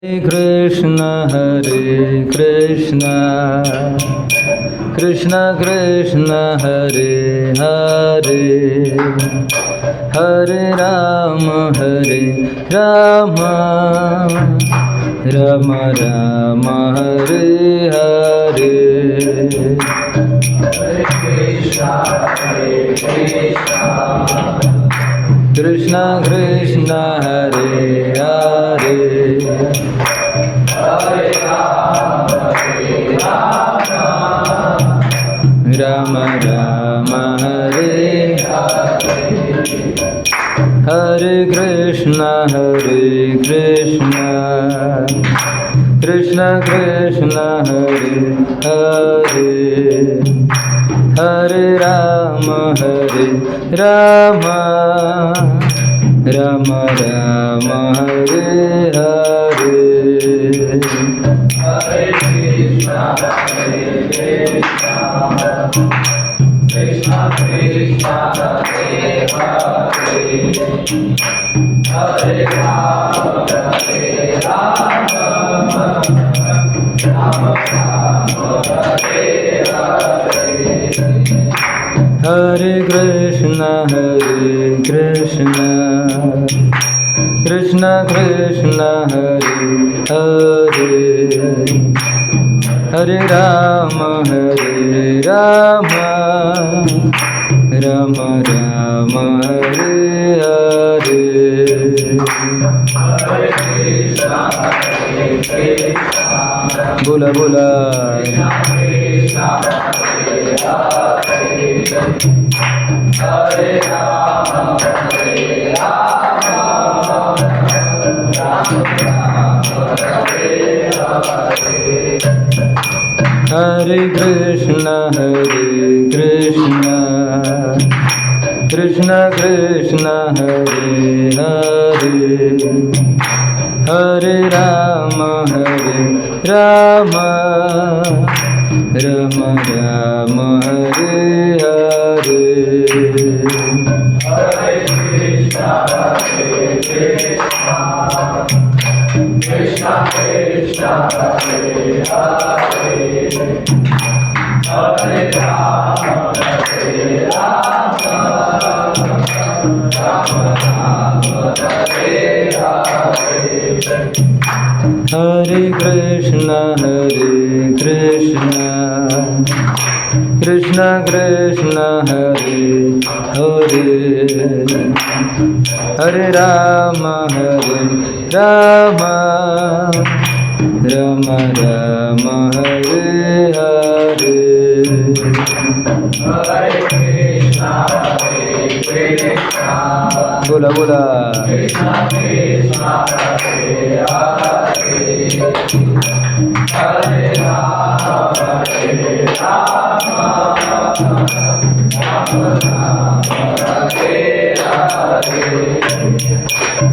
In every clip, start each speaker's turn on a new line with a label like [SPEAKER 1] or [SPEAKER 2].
[SPEAKER 1] Hare Krishna, Krishna Krishna Hare Hare, Hare Rama Hare Rama, Rama Rama Hare Hare. Hare Krishna, Krishna Krishna Hare Hare, Hare Rama Rama Rama Hare Hare. Hare Krishna Krishna Krishna Hare Hare, Hare Rama Rama Rama Hare Hare. Hare Krishna Krishna Krishna Hare Hare, Hare Rama Rama Hare Hare. Hare Krishna Krishna Krishna Hare Hare, Hare Rama Rama Rama Hare Hare. Hare Krishna Bola bola. Hare Rama Hare Krishna Krishna Krishna Hare Hare, Hare Rama Rama Rama Hare Hare. Hare Krishna Krishna Krishna Hare Hare, Hare Rama Rama Hare Hare. Hare Krishna Krishna Krishna Hare Hare, Hare Rama Rama Rama Hare Hare. Hare Krishna bola bola. Krishna Krishna Hare Hare, Hare Rama Rama Hare Hare.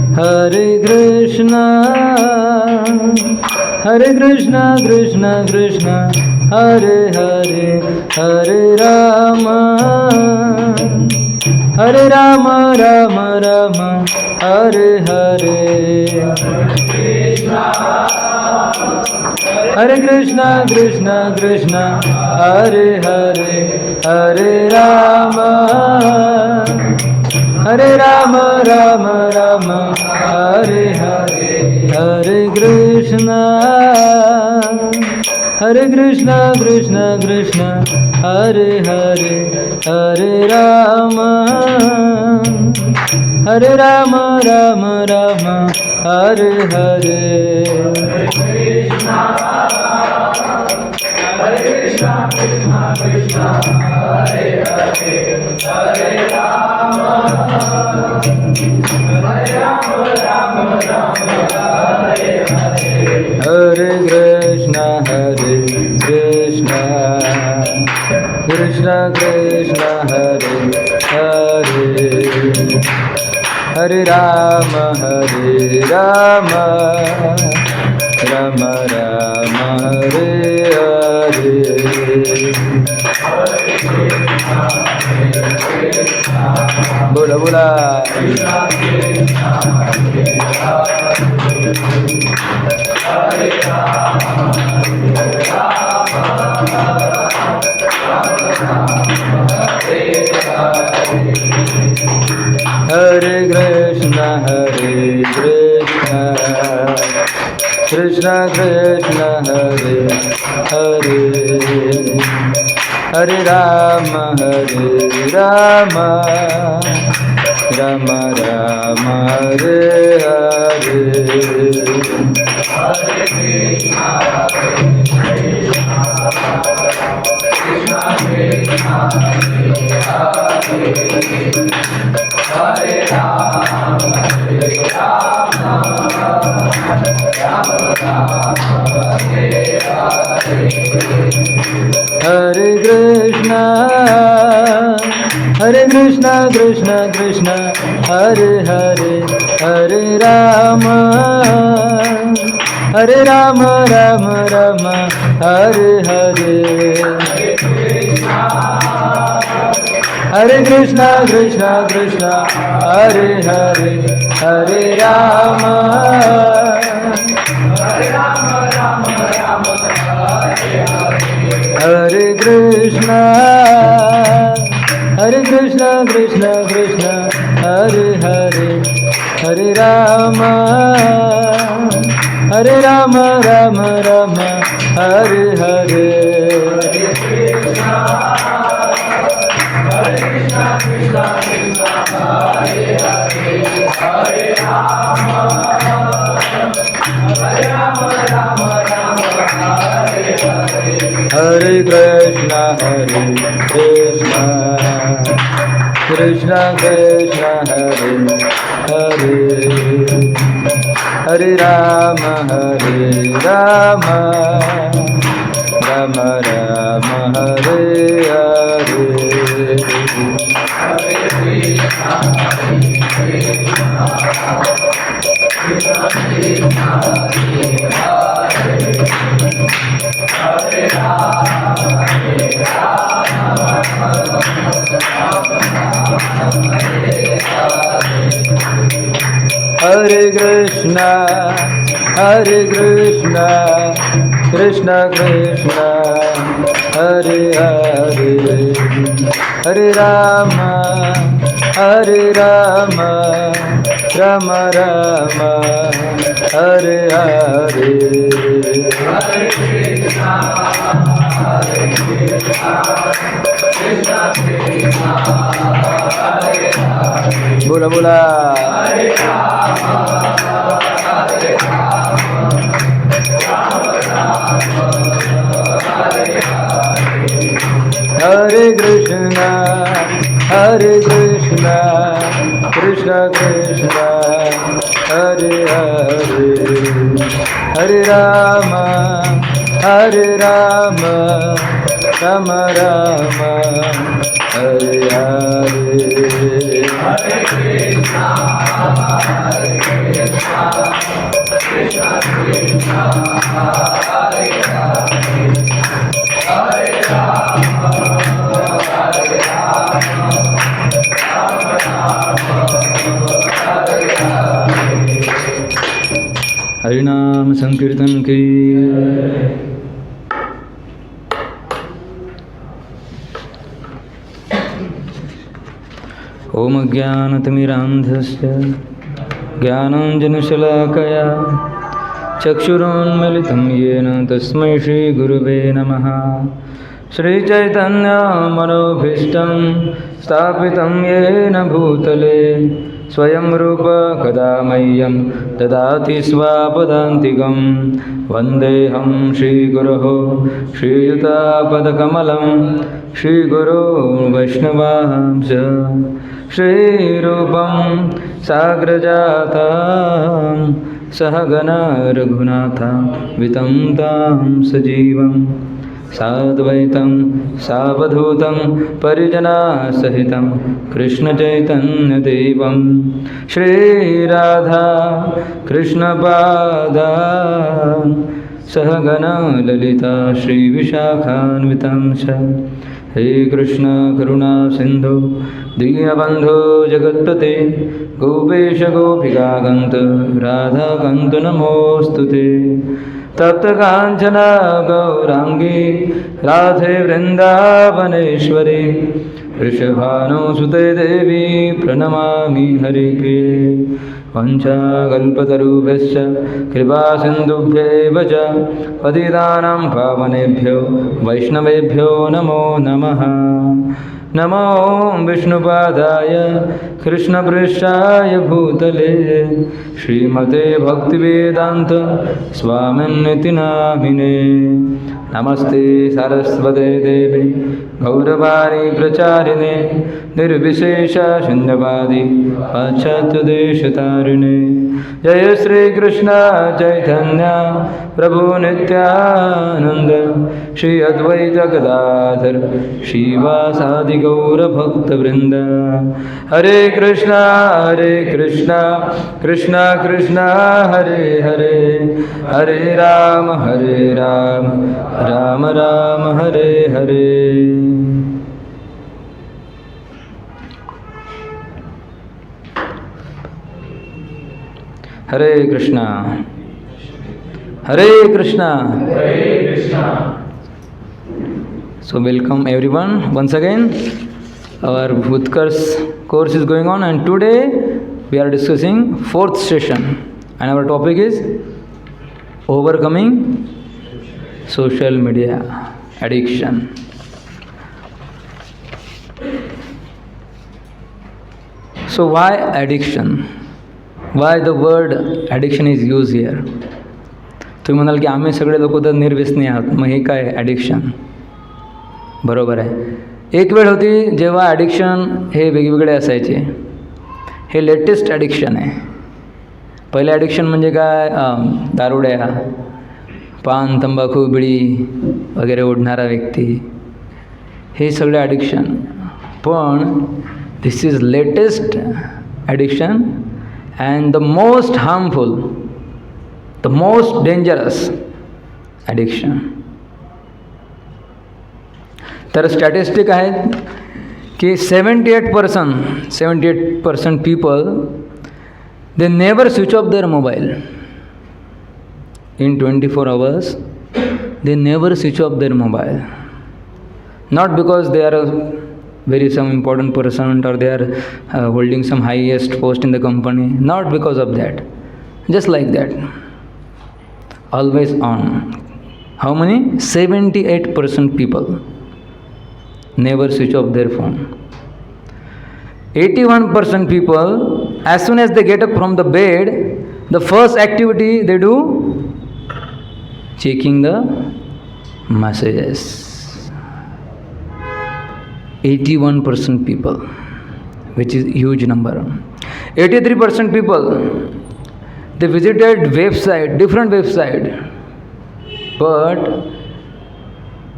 [SPEAKER 1] Hare Krishna Krishna Krishna Hare Hare, Hare Rama Rama Rama Hare Hare. Hare Krishna Krishna Hare Hare, Hare Rama Rama Hare Hare. Hare Krishna Krishna Hare Hare, Hare Rama Rama Hare Hare. Hare Krishna Krishna Hare Hare, Hare Rama Rama Hare Hare. Hare Krishna Krishna Krishna Hare Hare, Hare Rama Rama Hare Hare. बोला बोला हरे कृष्ण कृष्ण कृष्ण हरे हरे हरे राम राम राम हरे हरे हरे कृष्ण कृष्ण कृष्ण हरे हरे हरे राम राम राम हरे हरे हरे कृष्ण कृष्ण कृष्ण हरे हरे हरे राम हरे कृष्ण कृष्ण कृष्ण हरे हरे हरे राम राम हरे हरे हरे कृष्ण कृष्ण कृष्ण हरे हरे हरे राम राम हरे हरे हरे कृष्ण कृष्ण कृष्ण हरे हरे हरे राम राम हरे हरे बोला बोला हरे कृष्ण कृष्ण कृष्ण हरे हरे हरे राम राम हरे हरे हरिनाम संकीर्तन की ओम ज्ञानतिमिरान्धस्य ज्ञानाञ्जनशलाकया चक्षुरोन्मिलितं येन तस्मै श्रीगुरुवे नमः। श्रीचैतन्यमनोभीष्टं स्थापितं येन भूतले स्वयं रूप कदा मह्यं ददाति स्वापदान्तिकं। वन्देऽहं श्रीगुरोः श्रीयुतापदकमलं श्रीगुरो वैष्णवांश श्रीरूपं साग्रजातं सहगना रघुनाथान्वितं तं सजीवं साद्वैतं सावधूतं परिजनासहितं कृष्णचैतन्यदेवं श्रीराधा कृष्णपादान् सहगना ललिता श्रीविशाखान्वितं च हे कृष्ण करुणा सिंधु दीनबंधो जगत्पते गोपेश गोपिकाकांत राधाकांत नमोस्तुते तप्तकांचन गौरांगी राधे वृंदावनेश्वरी वृषभानुसुते देवी प्रणमामि हरिप्रिये वंशाकल्पतरुभ्यश्च कृपासिन्धुभ्यैव च पतितानां पावनेभ्यो वैष्णवेभ्यो नमो नमः। नमो विष्णुपादाय कृष्णपृष्ठाय भूतले श्रीमते भक्तिवेदान्त स्वामिन्निति नामिने। नमस्ते सरस्वते देवे गौरवाणी प्रचारिणे निर्विशेष शून्यवादी पाश्चात्यदेशतारिणे। जय श्री कृष्ण चैतन्य प्रभु नित्यानंद श्री अद्वैत गदाधर श्रीवासादि गौरभक्तवृंद। हरे कृष्णा कृष्ण कृष्ण हरे हरे हरे राम राम राम हरे हरे। हरे कृष्णा हरे Krishna. So welcome everyone once again. Our Bhutkars course is going on and today we are discussing fourth session and our topic is overcoming social media addiction. So why addiction? Why the word addiction is used here? तुम्ही म्हणाल की आम्ही सगळे लोक तर निर्व्यसनी आहात, मग हे काय ॲडिक्शन? बरोबर आहे. एक वेळ होती जेव्हा ॲडिक्शन हे वेगवेगळे असायचे. हे लेटेस्ट ॲडिक्शन आहे. पहिले ॲडिक्शन म्हणजे काय, दारुड्या, पान, तंबाखू, बिडी वगैरे ओढणारा व्यक्ती, हे सगळे ॲडिक्शन. पण this is latest addiction and the most harmful, the most dangerous addiction. तर स्टॅटिस्टिक आहेत की 78% people they never switch off their mobile in 24 hours. They never switch off their mobile, not because they are very some important person or they are holding some highest post in the company, not because of that, just like that, always on. How many? 78% people never switch off their phone. 81% people, as soon as they get up from the bed, the first activity they do, checking the messages. 81% people, which is huge number. 83% people, they visited website, different website, but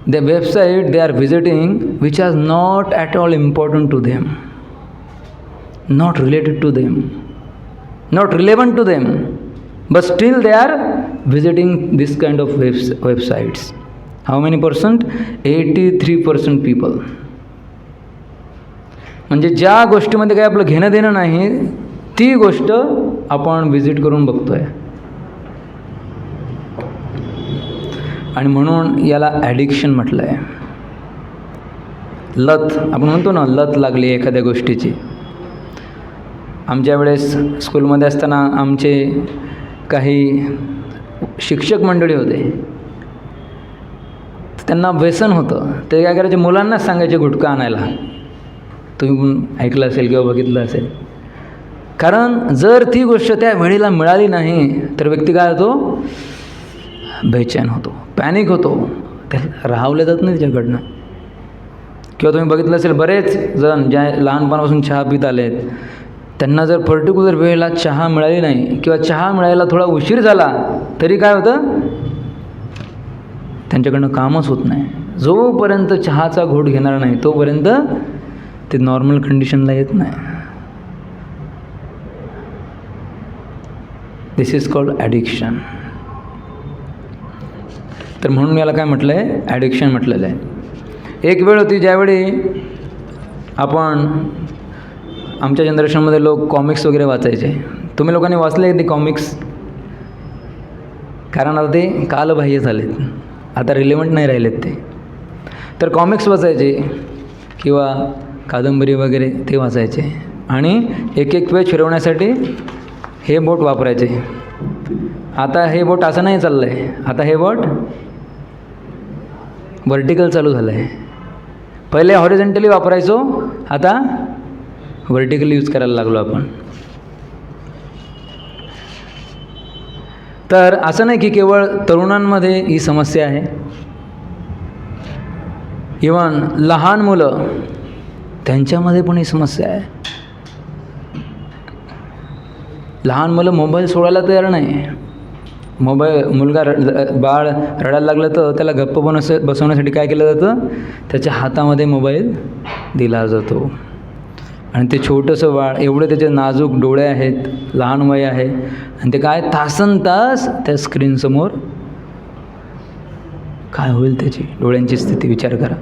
[SPEAKER 1] the website they are visiting which are not at all important to them, not related to them, not relevant to them, but still they are visiting this kind of websites. How many percent? 83% people. म्हणजे ज्या गोष्टीमध्ये काही आपलं घेणं देणं नाही ती गोष्ट आपण विजिट करून बघतोय. आणि म्हणून याला ॲडिक्शन म्हटलं आहे. लत, आपण म्हणतो ना, लत लागली एखाद्या गोष्टीची. आमच्या वेळेस स्कूलमध्ये असताना आमचे काही शिक्षक मंडळी होते, त्यांना व्यसन होतं. ते काय करायचे, मुलांनाच सांगायचे गुटखा आणायला. तुम्ही पण ऐकलं असेल किंवा बघितलं असेल. कारण जर ती गोष्ट त्या वेळेला मिळाली नाही तर व्यक्ती काय होतो, बेचैन होतो, पॅनिक होतो, त्याला राहावलं जात नाही त्याच्याकडनं. किंवा तुम्ही बघितलं असेल बरेच जण ज्या लहानपणापासून चहा पित आलेत, त्यांना जर पर्टिक्युलर वेळेला चहा मिळाली नाही किंवा चहा मिळायला थोडा उशीर झाला तरी काय होतं, त्यांच्याकडनं कामच होत नाही. जोपर्यंत चहाचा घोट घेणार नाही तोपर्यंत ते नॉर्मल कंडिशनला येत नाही. दिस इज कॉल्ड ॲडिक्शन. तर म्हणून याला काय म्हटलं आहे, ॲडिक्शन म्हटलेलं आहे. एक वेळ होती ज्यावेळी आपण आमच्या जनरेशनमध्ये लोक कॉमिक्स वगैरे वाचायचे. तुम्ही लोकांनी वाचले ते कॉमिक्स? कारण आता ते कालबाह्य झालेत, आता रिलेवंट नाही राहिलेत ते. तर कॉमिक्स वाचायचे किंवा कादंबरी वगैरे ते वाचायचे आणि एक एक पेज फिरवण्यासाठी हे बोट वापरायचे. आता हे बोट असं नाही चाललं आहे, आता हे बोट व्हर्टिकल चालू झालं आहे. पहिले हॉरिझॉन्टली वापरायचो, आता व्हर्टिकली यूज करायला लागलो आपण. तर असं नाही की केवळ तरुणांमध्ये ही समस्या आहे, इवन लहान मुलं त्यांच्यामध्ये पण ही समस्या आहे. लहान मुलं मोबाईल सोडायला तयार नाही. मुलगा बाळ रडायला लागलं तर त्याला गप्प बसवण्यासाठी काय केलं जातं, त्याच्या हातामध्ये मोबाईल दिला जातो. आणि ते छोटंसं बाळ, एवढे त्याचे नाजूक डोळे आहेत, लहान वय आहे, आणि ते काय तासनतास त्या स्क्रीनसमोर, काय होईल त्याची डोळ्यांची स्थिती विचार करा.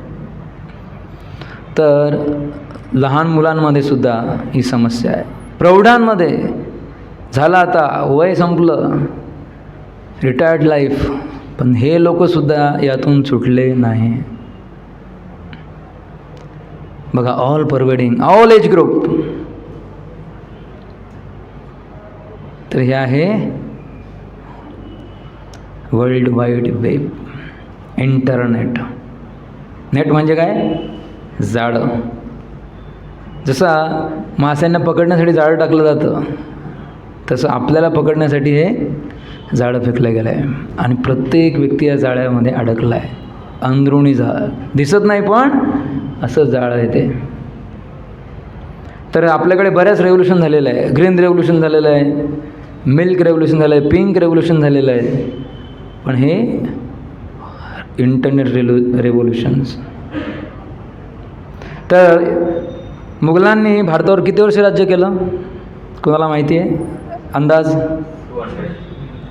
[SPEAKER 1] तर लहान मुलांमध्ये सुद्धा ही समस्या आहे. प्रौढांमध्ये झालं, आता वय संपलं, रिटायर्ड लाईफ, पण हे लोकसुद्धा यातून सुटले नाही. बघा, all pervading, all age group. तर हे आहे world wide web, internet. Net म्हणजे काय? जाळं. जसा माशांना पकडण्यासाठी जाळं टाकलं जातं, तसं आपल्याला पकडण्यासाठी हे जाळं फेकलं गेलं आहे. आणि प्रत्येक व्यक्ती या जाळ्यामध्ये अडकला आहे. अंदरुणी जाळं दिसत नाही, पण असं जाळं आहे ते. तर आपल्याकडे बऱ्याच रेव्होल्यूशन झालेलं आहे. ग्रीन रेव्होल्यूशन झालेलं आहे, मिल्क रेव्होल्यूशन झालं आहे, पिंक रेव्होल्यूशन झालेलं आहे. पण हे इंटरनेट रेव्होल्यूशन्स. तर मुघलांनी भारतावर किती वर्ष राज्य केलं, कोणाला माहिती आहे? अंदाज?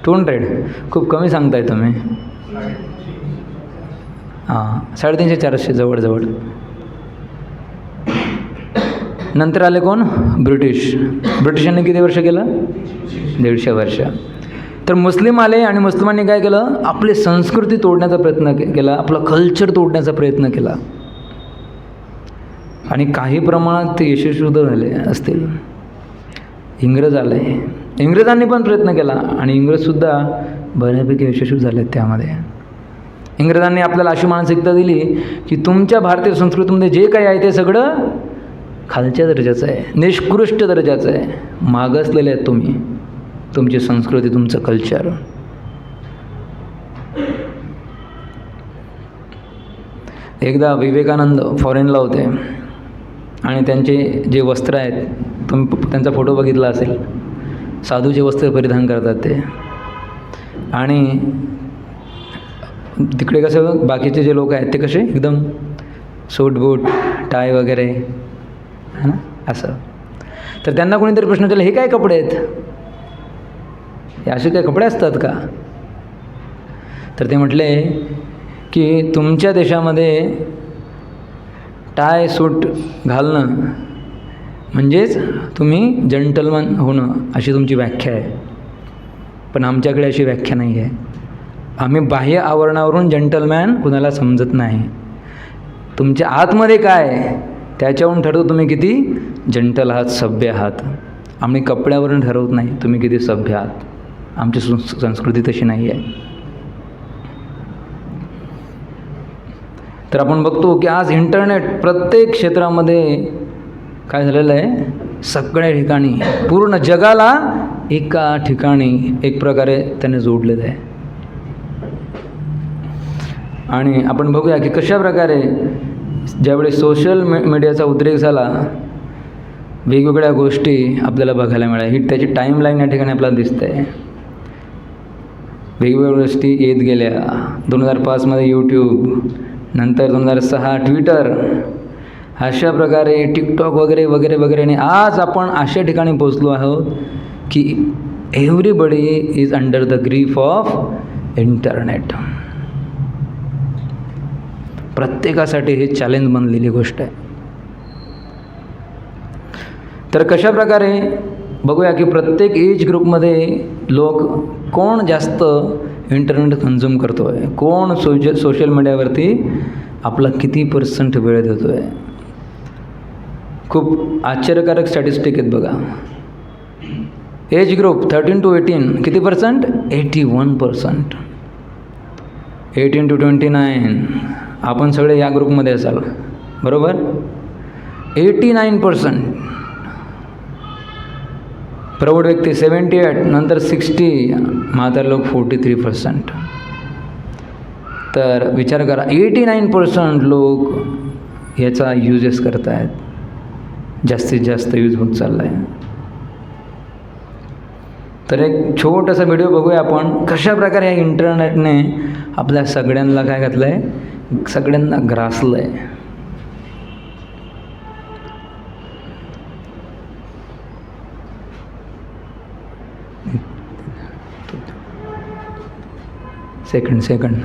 [SPEAKER 1] 200. खूप कमी सांगताय तुम्ही. 350-400 जवळजवळ. नंतर आले कोण? ब्रिटिश. ब्रिटिशांनी किती वर्ष केलं? 150 वर्ष. तर मुस्लिम आले आणि मुस्लिमांनी काय केलं, आपली संस्कृती तोडण्याचा प्रयत्न केला, आपला कल्चर तोडण्याचा प्रयत्न केला. आणि काही प्रमाणात ते यशस्वीसुद्धा झाले असतील. इंग्रज आले, इंग्रजांनी पण प्रयत्न केला आणि इंग्रजसुद्धा बऱ्यापैकी यशस्वी झाले त्यामध्ये. इंग्रजांनी आपल्याला अशी मानसिकता दिली की तुमच्या भारतीय संस्कृतीमध्ये जे काही आहे ते सगळं खालच्या दर्जाचं आहे, निष्कृष्ट दर्जाचं आहे, मागासलेले आहेत तुम्ही, तुमची संस्कृती, तुमचं कल्चर. एकदा विवेकानंद फॉरेनला होते आणि त्यांचे जे वस्त्र आहेत, तुम्ही त्यांचा फोटो बघितला असेल, साधूचे वस्त्र परिधान करतात ते. आणि तिकडे कसं बाकीचे जे लोक आहेत ते कसे एकदम सूट बूट टाय वगैरे, है ना, असं. तर त्यांना कोणीतरी प्रश्न विचारला, हे काय कपडे आहेत, हे असे काय कपडे असतात का? तर ते म्हटले की तुमच्या देशामध्ये टाय सूट घालणं म्हणजेच तुम्ही जंटलमन होणं अशी तुमची व्याख्या आहे, पण आमच्याकडे अशी व्याख्या नाही आहे. आम्ही बाह्य आवरणावरून जंटलमॅन कुणाला समजत नाही. तुमच्या आतमध्ये काय त्याच्यावरून ठरवतो तुम्ही किती जंटल आहात, सभ्य आहात. आम्ही कपड्यावरून ठरवत नाही तुम्ही किती सभ्य आहात. आमची संस्कृती तशी नाही आहे. तर आपण बघतो की आज इंटरनेट प्रत्येक क्षेत्रामध्ये काय झालेलं आहे, सगळ्या ठिकाणी पूर्ण जगाला एका ठिकाणी एक प्रकारे त्याने जोडलेलं आहे. आणि आपण बघूया की कशा प्रकारे ज्यावेळी सोशल मीडियाचा उद्रेक झाला, वेगवेगळ्या गोष्टी आपल्याला बघायला मिळाल्या. ही त्याची टाईमलाईन या ठिकाणी आपल्याला दिसते आहे. वेगवेगळ्या गोष्टी येत गेल्या. 2005मध्ये यूट्यूब, नंतर 2006 ट्विटर, अशा प्रकारे टिकटॉक वगैरे वगैरे वगैरे. आणि आज आपण अशा ठिकाणी पोचलो आहोत की everybody is under the grief of internet. प्रत्येकासाठी हे चॅलेंज बनलेली गोष्ट आहे. तर कशा प्रकारे बघूया की प्रत्येक एज ग्रुपमध्ये लोक कोण जास्त इंटरनेट कन्झ्युम करतो आहे, कोण सोशल मीडियावरती आपला किती % वेळ देतो आहे. खूप आश्चर्यकारक स्टॅटिस्टिक आहेत बघा. एज ग्रुप 13 to 18 किती %? 81%. 18 to 29 आपण सगळे या ग्रुपमध्ये असाल, बरोबर. 89%. प्रौढ व्यक्ती 78, नंतर 60, म्हातारे लोक 43%. तर विचार करा, 89% लोक याचा यूजेस करत आहेत, जास्तीत जास्त यूज होत चालला आहे. तर एक छोटासा व्हिडिओ बघूया आपण, कशा प्रकारे या इंटरनेटने आपल्या सगळ्यांना काय घातलं आहे, सगळ्यांना ग्रासलं आहे. सेकंड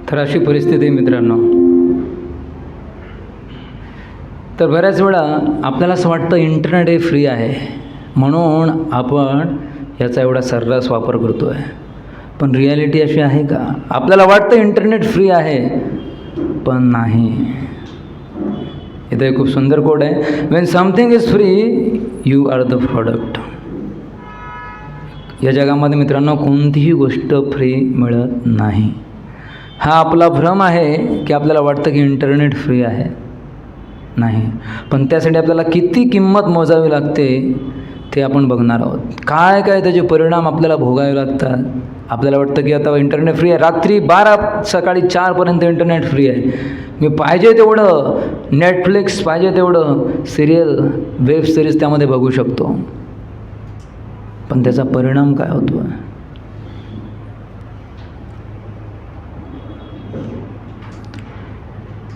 [SPEAKER 1] तर अशी परिस्थिती आहे मित्रांनो. तर बऱ्याच वेळा आपल्याला असं वाटतं इंटरनेट हे फ्री आहे म्हणून आपण याचा एवढा सर्रास वापर करतो आहे, पण रिॲलिटी अशी आहे का? आपल्याला वाटतं इंटरनेट फ्री आहे पण नाही. इथे खूप सुंदर कोड आहे, when something is free you are the product. या जगामध्ये मित्रांनो कोणतीही गोष्ट फ्री मिळत नाही. हा आपला भ्रम आहे की आपल्याला वाटतं की इंटरनेट फ्री आहे, नाही. पण त्यासाठी आपल्याला किती किंमत मोजावी लागते ते आपण बघणार आहोत. काय काय त्याचे परिणाम आपल्याला भोगावे लागतात. आपल्याला वाटतं की आता इंटरनेट फ्री आहे, रात्री 12 सकाळी 4पर्यंत इंटरनेट फ्री आहे, मी पाहिजे तेवढं नेटफ्लिक्स पाहिजे तेवढं सिरियल वेब सिरीज त्यामध्ये बघू शकतो. पण त्याचा परिणाम काय होतो?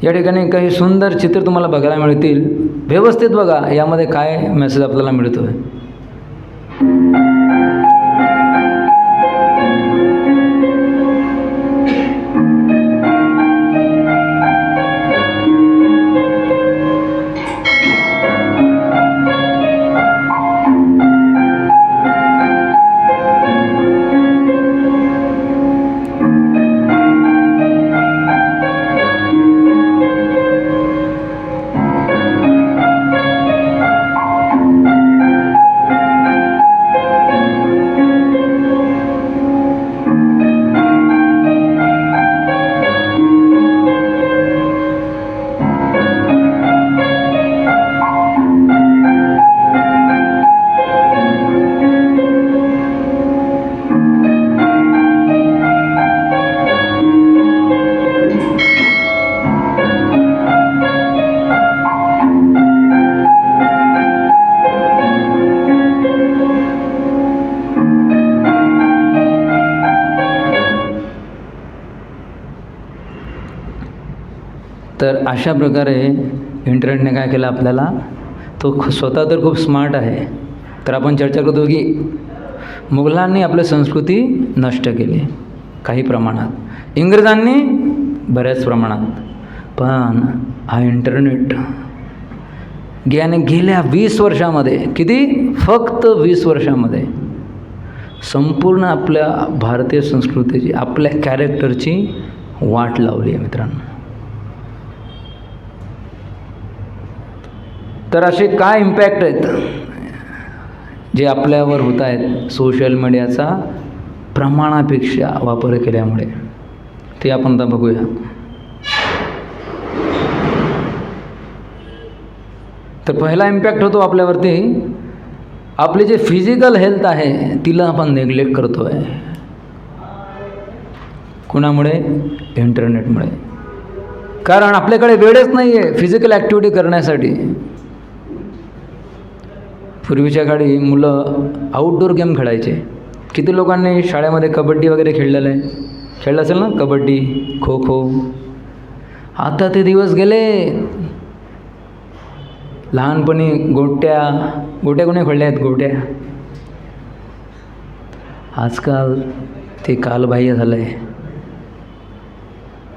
[SPEAKER 1] या ठिकाणी काही सुंदर चित्र तुम्हाला बघायला मिळतील. व्यवस्थित बघा यामध्ये काय मेसेज आपल्याला मिळतो आहे. तर अशा प्रकारे इंटरनेटने काय केलं आपल्याला, तो स्वतः तर खूप स्मार्ट आहे. तर आपण चर्चा करतो की मुघलांनी आपली संस्कृती नष्ट केली काही प्रमाणात, इंग्रजांनी बऱ्याच प्रमाणात. पण हा इंटरनेट गेल्या 20 वर्षामध्ये, किती, फक्त 20 वर्षामध्ये संपूर्ण आपल्या भारतीय संस्कृतीची, आपल्या कॅरेक्टरची वाट लावली आहे मित्रांनो. तर असे काय इम्पॅक्ट आहेत जे आपल्यावर होत आहेत सोशल मीडियाचा प्रमाणापेक्षा वापर केल्यामुळे, ते आपण आता बघूया. तर पहिला इम्पॅक्ट होतो आपल्यावरती, आपली जे फिजिकल हेल्थ आहे तिला आपण नेग्लेक्ट करतो आहे. कुणामुळे? इंटरनेटमुळे. कारण आपल्याकडे वेळच नाही आहे फिजिकल ॲक्टिव्हिटी करण्यासाठी. पूर्वीच्या काळी मुलं आउटडोर गेम खेळायचे. किती लोकांनी शाळेमध्ये कबड्डी वगैरे खेळलेलं आहे, खेळलं असेल ना, कबड्डी, खो खो. आता ते दिवस गेले. लहानपणी गोट्या कोणी खेळल्या आहेत? गोट्या. आजकाल ते कालबाह्य झालं आहे.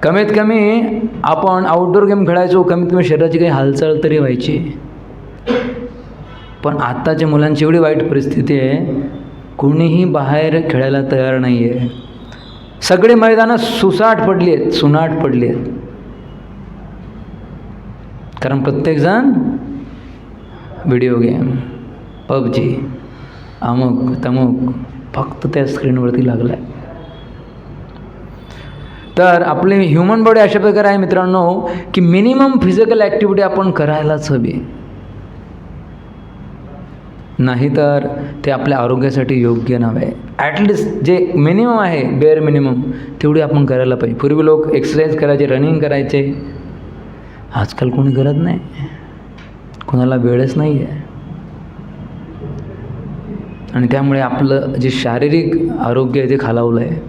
[SPEAKER 1] कमीत कमी आपण आउटडोर गेम खेळायचो, कमीत कमी शरीराची काही हालचाल तरी व्हायची. पण आत्ताच्या मुलांची एवढी वाईट परिस्थिती आहे, कोणीही बाहेर खेळायला तयार नाही आहे. सगळे मैदानं सुनाट पडली आहेत. कारण प्रत्येकजण व्हिडिओ गेम, पबजी, अमुक तमुक, फक्त त्या स्क्रीनवरती लागला आहे. तर आपले ह्युमन बॉडी अशा प्रकारे आहे मित्रांनो की मिनिमम फिजिकल ॲक्टिव्हिटी आपण करायलाच हवी, नाहीतर ते आपल्या आरोग्यासाठी योग्य नव्हे. ॲटलिस्ट जे मिनिमम आहे, बेअर मिनिमम, तेवढी आपण करायला पाहिजे. पूर्वी लोक एक्सरसाइज करायचे, रनिंग करायचे. आजकाल कोणी करत नाही, कोणाला वेळच नाही आहे. आणि त्यामुळे आपलं जे शारीरिक आरोग्य आहे ते खालावलं आहे.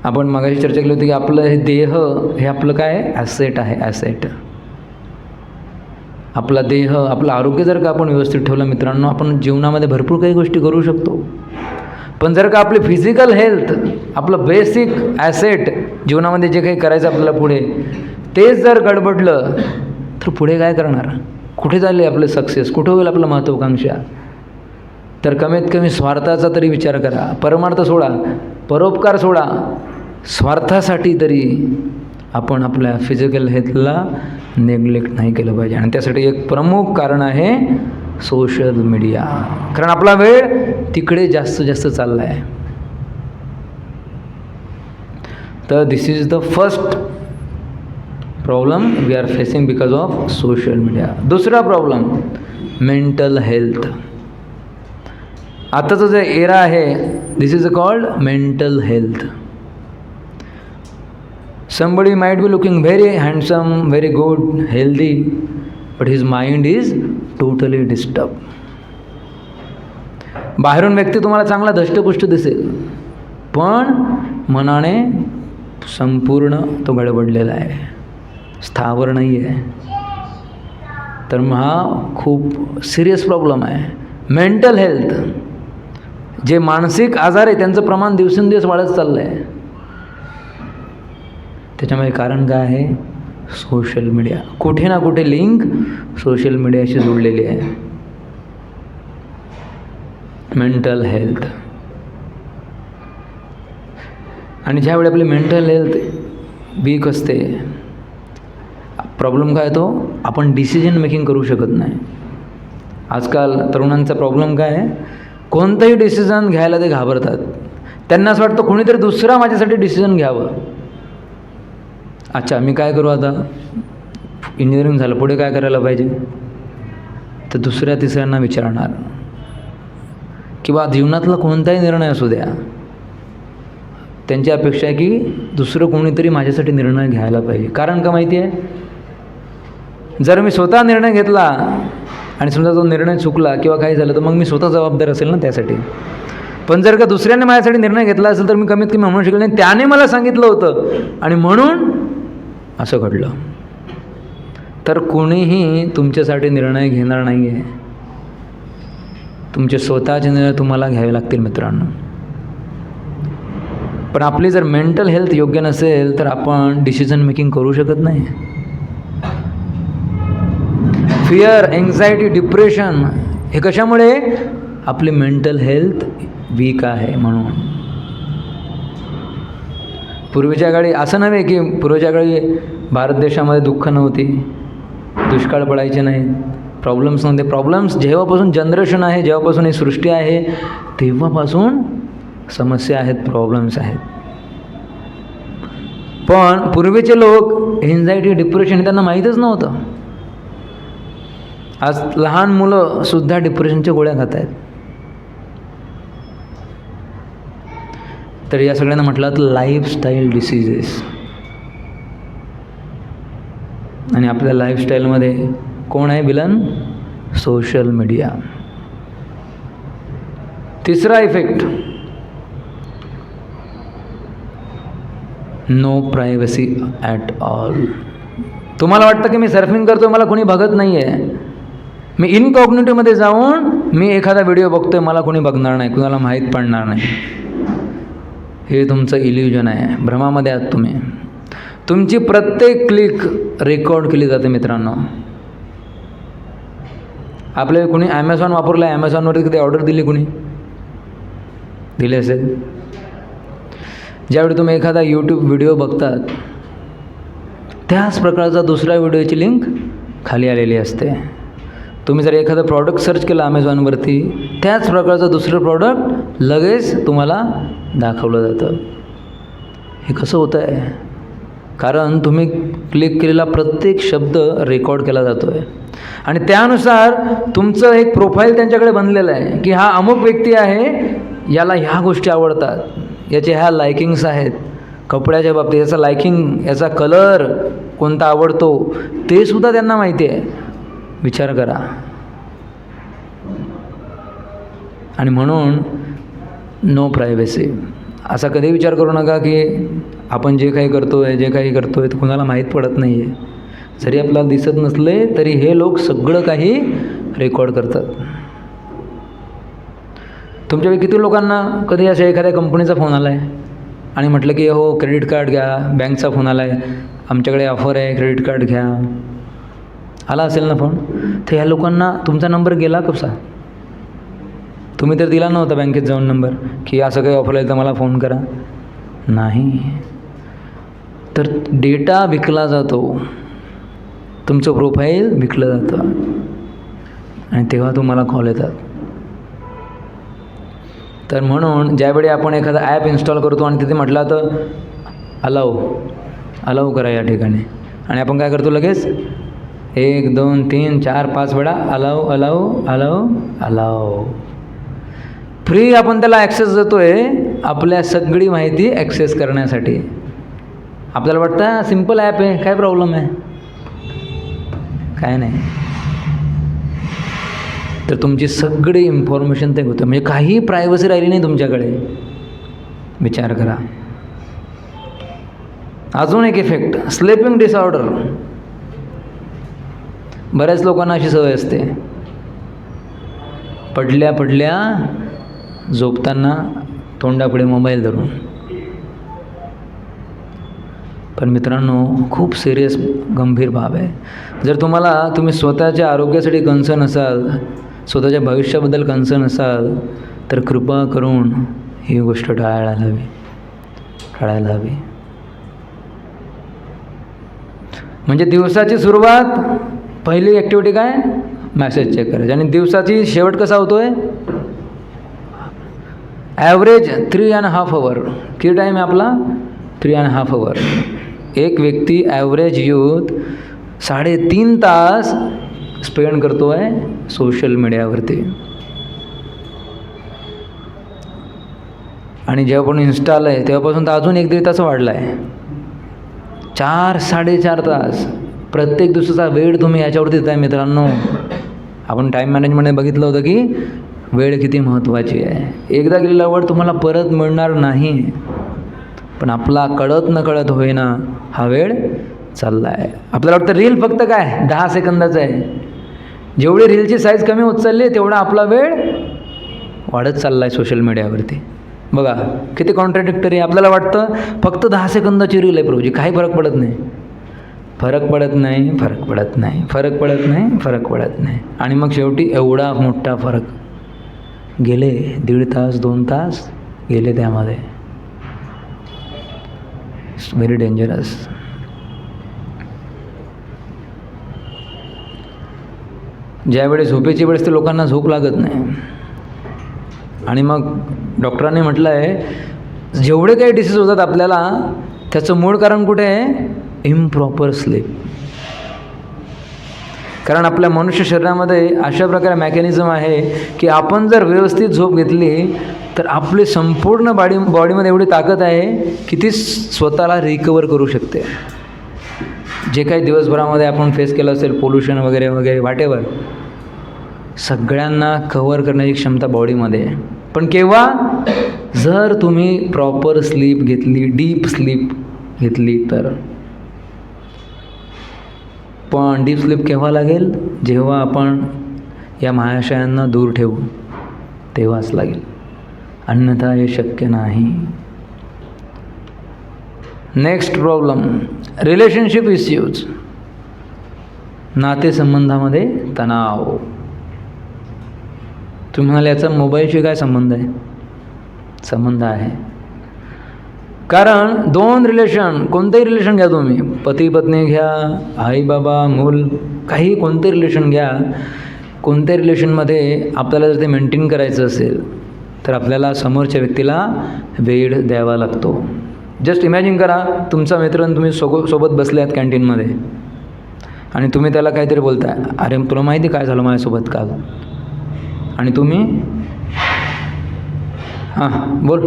[SPEAKER 1] आपण मगाशी चर्चा केली होती की आपलं हे देह हे आपलं काय ॲसेट आहे, ॲसेट. आपला देह, आपलं आरोग्य जर का आपण व्यवस्थित ठेवलं मित्रांनो, आपण जीवनामध्ये भरपूर काही गोष्टी करू शकतो. पण जर का आपली फिजिकल हेल्थ, आपलं बेसिक ॲसेट, जीवनामध्ये जे काही करायचं आपल्याला पुढे, तेच जर गडबडलं तर पुढे काय करणार? कुठे झाले आपले सक्सेस? कुठे होईल आपलं महत्त्वाकांक्षा? तर कमीत कमी स्वार्थाचा तरी विचार करा. परमार्थ सोडा, परोपकार सोडा, स्वार्थासाठी तरी आपण आपल्या फिजिकल हेल्थला नेग्लेक्ट नाही केलं पाहिजे. आणि त्यासाठी एक प्रमुख कारण आहे सोशल मीडिया. कारण आपला वेळ तिकडे जास्त चालला आहे. तर this is the first problem we are facing because of social media. दुसरा प्रॉब्लेम मेंटल हेल्थ. आताचं जे एरा आहे, this is called mental health. Somebody might be looking very handsome, very good, healthy, but his mind is totally disturbed. बाहेरून व्यक्ती तुम्हाला चांगला धष्टपुष्ट दिसेल, पण मनाने संपूर्ण तो गडबडलेला आहे, स्थावर नाही आहे. तर मग हा खूप सिरियस प्रॉब्लेम आहे. मेंटल हेल्थ, जे मानसिक आजार आहे त्यांचं प्रमाण दिवसेंदिवस वाढत चाललं आहे. त्याच्यामध्ये कारण काय आहे? Social media. कुठे ना कुठे लिंक सोशल मीडियाशी जोडलेली आहे. Mental health. आणि ज्यावेळी आपली मेंटल हेल्थ वीक असते, प्रॉब्लेम काय येतो? आपण डिसिजन मेकिंग करू शकत नाही. आजकाल तरुणांचा प्रॉब्लेम काय आहे? कोणतंही डिसिजन घ्यायला ते घाबरतात. त्यांना असं वाटतं कोणीतरी दुसरा माझ्यासाठी डिसिजन घ्यावं. अच्छा, मी काय करू आता? इंजिनिअरिंग झालं, पुढे काय करायला पाहिजे? तर दुसऱ्या तिसऱ्यांना विचारणार. किंवा जीवनातला कोणताही निर्णय असू द्या, त्यांची अपेक्षा आहे की दुसरं कोणीतरी माझ्यासाठी निर्णय घ्यायला पाहिजे. कारण का माहिती आहे? जर मी स्वतः निर्णय घेतला आणि समजा तो निर्णय चुकला किंवा काही झालं तर मग मी स्वतः जबाबदार असेल ना त्यासाठी. पण जर का दुसऱ्याने माझ्यासाठी निर्णय घेतला असेल तर मी कमीत कमी म्हणू शकलो नाही त्याने मला सांगितलं होतं आणि म्हणून असं घडलं तर कोणीही तुमच्यासाठी निर्णय घेणार नाही आहे. तुमचे स्वतःचे निर्णय तुम्हाला घ्यावे लागतील मित्रांनो. पण आपली जर मेंटल हेल्थ योग्य नसेल तर आपण डिसिजन मेकिंग करू शकत नाही. फिअर, एन्झायटी, डिप्रेशन हे कशामुळे? आपली मेंटल हेल्थ वीक आहे म्हणून. पूर्वीच्या काळी असं नव्हे की पूर्वीच्या काळी भारत देशामध्ये दुःख नव्हती, दुष्काळ पडायचे नाहीत, प्रॉब्लेम्स नव्हते. प्रॉब्लेम्स जेव्हापासून जनरेशन आहे, जेव्हापासून ही सृष्टी आहे तेव्हापासून समस्या आहेत, प्रॉब्लेम्स आहेत. पण पूर्वीचे लोक एन्झायटी, डिप्रेशन हे त्यांना माहीतच नव्हतं. आज लहान मुलं सुद्धा डिप्रेशनच्या गोळ्या खात आहेत. तर या सगळ्यांना म्हटलं तर लाईफस्टाईल डिसीजेस. आणि आपल्या लाईफस्टाईलमध्ये कोण आहे विलन? Social media. तिसरा effect, no privacy at all. तुम्हाला वाटतं की मी सर्फिंग करतो, मला कोणी बघत नाही आहे, मी इनकॉग्निटिव्हमध्ये जाऊन मी एखादा व्हिडिओ बघतोय, मला कोणी बघणार नाही, कुणाला माहीत पडणार नाही. हे तुमचं इल्युजन आहे, भ्रमामध्ये आहात तुम्ही. तुमची प्रत्येक क्लिक रेकॉर्ड केली जाते मित्रांनो. आपल्या कुणी ॲमेझॉन वापरलं आहे, ॲमेझॉनवरती कधी ऑर्डर दिली कुणी? दिली असेल. ज्यावेळी तुम्ही एखादा यूट्यूब व्हिडिओ बघतात त्याच प्रकारचा दुसऱ्या व्हिडिओची लिंक खाली आलेली असते. तुम्ही जर एखादं प्रॉडक्ट सर्च केलं अमेझॉनवरती, त्याच प्रकारचं दुसरं प्रॉडक्ट लगेच तुम्हाला दाखवलं जातं. हे कसं होतं आहे? कारण तुम्ही क्लिक केलेला प्रत्येक शब्द रेकॉर्ड केला जातो आहे आणि त्यानुसार तुमचं एक प्रोफाईल त्यांच्याकडे बनलेलं आहे की हा अमुक व्यक्ती आहे, याला ह्या गोष्टी आवडतात, याचे ह्या लायकिंग्स आहेत. कपड्याच्या बाबतीत याचा लायकिंग, याचा कलर कोणता आवडतो ते सुद्धा त्यांना माहिती आहे. विचार करा. आणि म्हणून नो प्रायव्हसी. असा कधी विचार करू नका की आपण जे काही करतो आहे ते कुणाला माहीत पडत नाही आहे. जरी आपल्याला दिसत नसले तरी हे लोक सगळं काही रेकॉर्ड करतात. तुमच्यापैकी किती लोकांना कधी अशा एखाद्या कंपनीचा फोन आला आहे आणि म्हटलं की हो क्रेडिट कार्ड घ्या, बँकचा फोन आला आहे, आमच्याकडे ऑफर आहे, क्रेडिट कार्ड घ्या, आला असेल ना फोन? तर ह्या लोकांना तुमचा नंबर गेला कसा? तुम्ही तर दिला नव्हता बँकेत जाऊन नंबर की असं काही ऑफर आहे तर मला फोन करा. नाही. तर डेटा विकला जातो, तुमचं प्रोफाईल विकलं जातं आणि तेव्हा तुम्हाला कॉल येतात. तर म्हणून ज्यावेळी आपण एखादा ॲप इन्स्टॉल करतो आणि तिथे म्हटलं तर अलाऊ करा या ठिकाणी, आणि आपण काय करतो लगेच 1 2 3 4 5 वेळा अलाऊ. फ्री आपण त्याला ॲक्सेस देतो आहे आपल्या सगळी माहिती ॲक्सेस करण्यासाठी. आपल्याला वाटतं सिम्पल ॲप आहे, काय प्रॉब्लेम आहे? काय नाही. तर तुमची सगळी इन्फॉर्मेशन ते होतं, म्हणजे काही प्रायव्हसी राहिली नाही तुमच्याकडे. विचार करा. अजून एक इफेक्ट, स्लीपिंग डिसऑर्डर. बऱ्याच लोकांना अशी सवय असते, पडल्या झोपताना तोंडापुढे मोबाईल धरून. पण मित्रांनो, खूप सिरियस गंभीर बाब आहे. जर तुम्ही स्वतःच्या आरोग्यासाठी कन्सर्न असाल, स्वतःच्या भविष्याबद्दल कन्सर्न असाल, तर कृपा करून ही गोष्ट टाळायला हवी. म्हणजे दिवसाची सुरुवात, पहिली ॲक्टिव्हिटी काय? मॅसेज चेक करायचे. आणि दिवसाची शेवट कसा होतो आहे? ॲव्हरेज 3.5 आवर. किती टाईम आहे आपला? 3.5 आवर. एक व्यक्ती ॲव्हरेज यूथ 3.5 तास स्पेंड करतो आहे सोशल मीडियावरती. आणि जेव्हापासून इन्स्टा आलं आहे तेव्हापासून तर अजून 1-1.5 तास वाढला आहे. 4-4.5 तास प्रत्येक दिवसाचा वेळ तुम्ही याच्यावरती देताय मित्रांनो. आपण टाईम मॅनेजमेंटने बघितलं होतं की वेळ किती महत्त्वाची आहे. एकदा गेलेला वेळ तुम्हाला परत मिळणार नाही. पण आपला कळत न कळत होईना हा वेळ चालला आहे. आपल्याला वाटतं रील फक्त काय 10 सेकंदाचं आहे. जेवढी रीलची साईज कमी होत चालली आहे तेवढा आपला वेळ वाढत चालला आहे सोशल मीडियावरती. बघा किती कॉन्ट्रॅडिक्टरी. आपल्याला वाटतं फक्त 10 सेकंदाची रील आहे प्रभूजी, काही फरक पडत नाही. फरक पडत नाही, फरक पडत नाही, फरक पडत नाही, फरक पडत नाही. आणि मग शेवटी एवढा मोठा फरक. गेले 1.5 तास 2 तास गेले त्यामध्ये. It's very dangerous. ज्यावेळी झोपेची वेळेस ते लोकांना झोप लागत नाही. आणि मग डॉक्टरांनी म्हटलं आहे जेवढे काही डिसीज होतात आपल्याला त्याचं मूळ कारण कुठे आहे? Improper sleep. कारण आपल्या मनुष्य शरीरामध्ये अशा प्रकारे मेकॅनिझम आहे की आपण जर व्यवस्थित झोप घेतली तर आपली संपूर्ण बॉडीमध्ये एवढी ताकद आहे की ती स्वतःला रिकवर करू शकते. जे काही दिवसभरामध्ये आपण फेस केलं असेल पोल्युशन वगैरे वगैरे व्हॉटेवर, सगळ्यांना कव्हर करण्याची क्षमता बॉडीमध्ये आहे. पण केव्हा? जर तुम्ही प्रॉपर स्लीप घेतली, डीप स्लीप घेतली तर. पण डीप स्लीप केव्हा लागेल? जेव्हा आपण या महाशयांना दूर ठेवू तेव्हाच लागेल, अन्यथा हे शक्य नाही. Next problem, relationship issues. नातेसंबंधामध्ये तणाव. तुम्ही म्हणाल याचा मोबाईलशी काय संबंध आहे? संबंध आहे. कारण 2 रिलेशन, कोणतेही रिलेशन घ्या तुम्ही, पती पत्नी घ्या, आई बाबा मूल, काही कोणते रिलेशन घ्या, कोणत्या रिलेशनमध्ये आपल्याला जर ते मेंटेन करायचं असेल तर आपल्याला समोरच्या व्यक्तीला वेळ द्यावा लागतो. जस्ट इमॅजिन करा तुमचा मित्र आणि तुम्ही सोबत बसले आहेत कॅन्टीनमध्ये आणि तुम्ही त्याला काहीतरी बोलताय, अरे तुला माहिती काय झालं माझ्यासोबत काल? आणि तुम्ही हां बोल,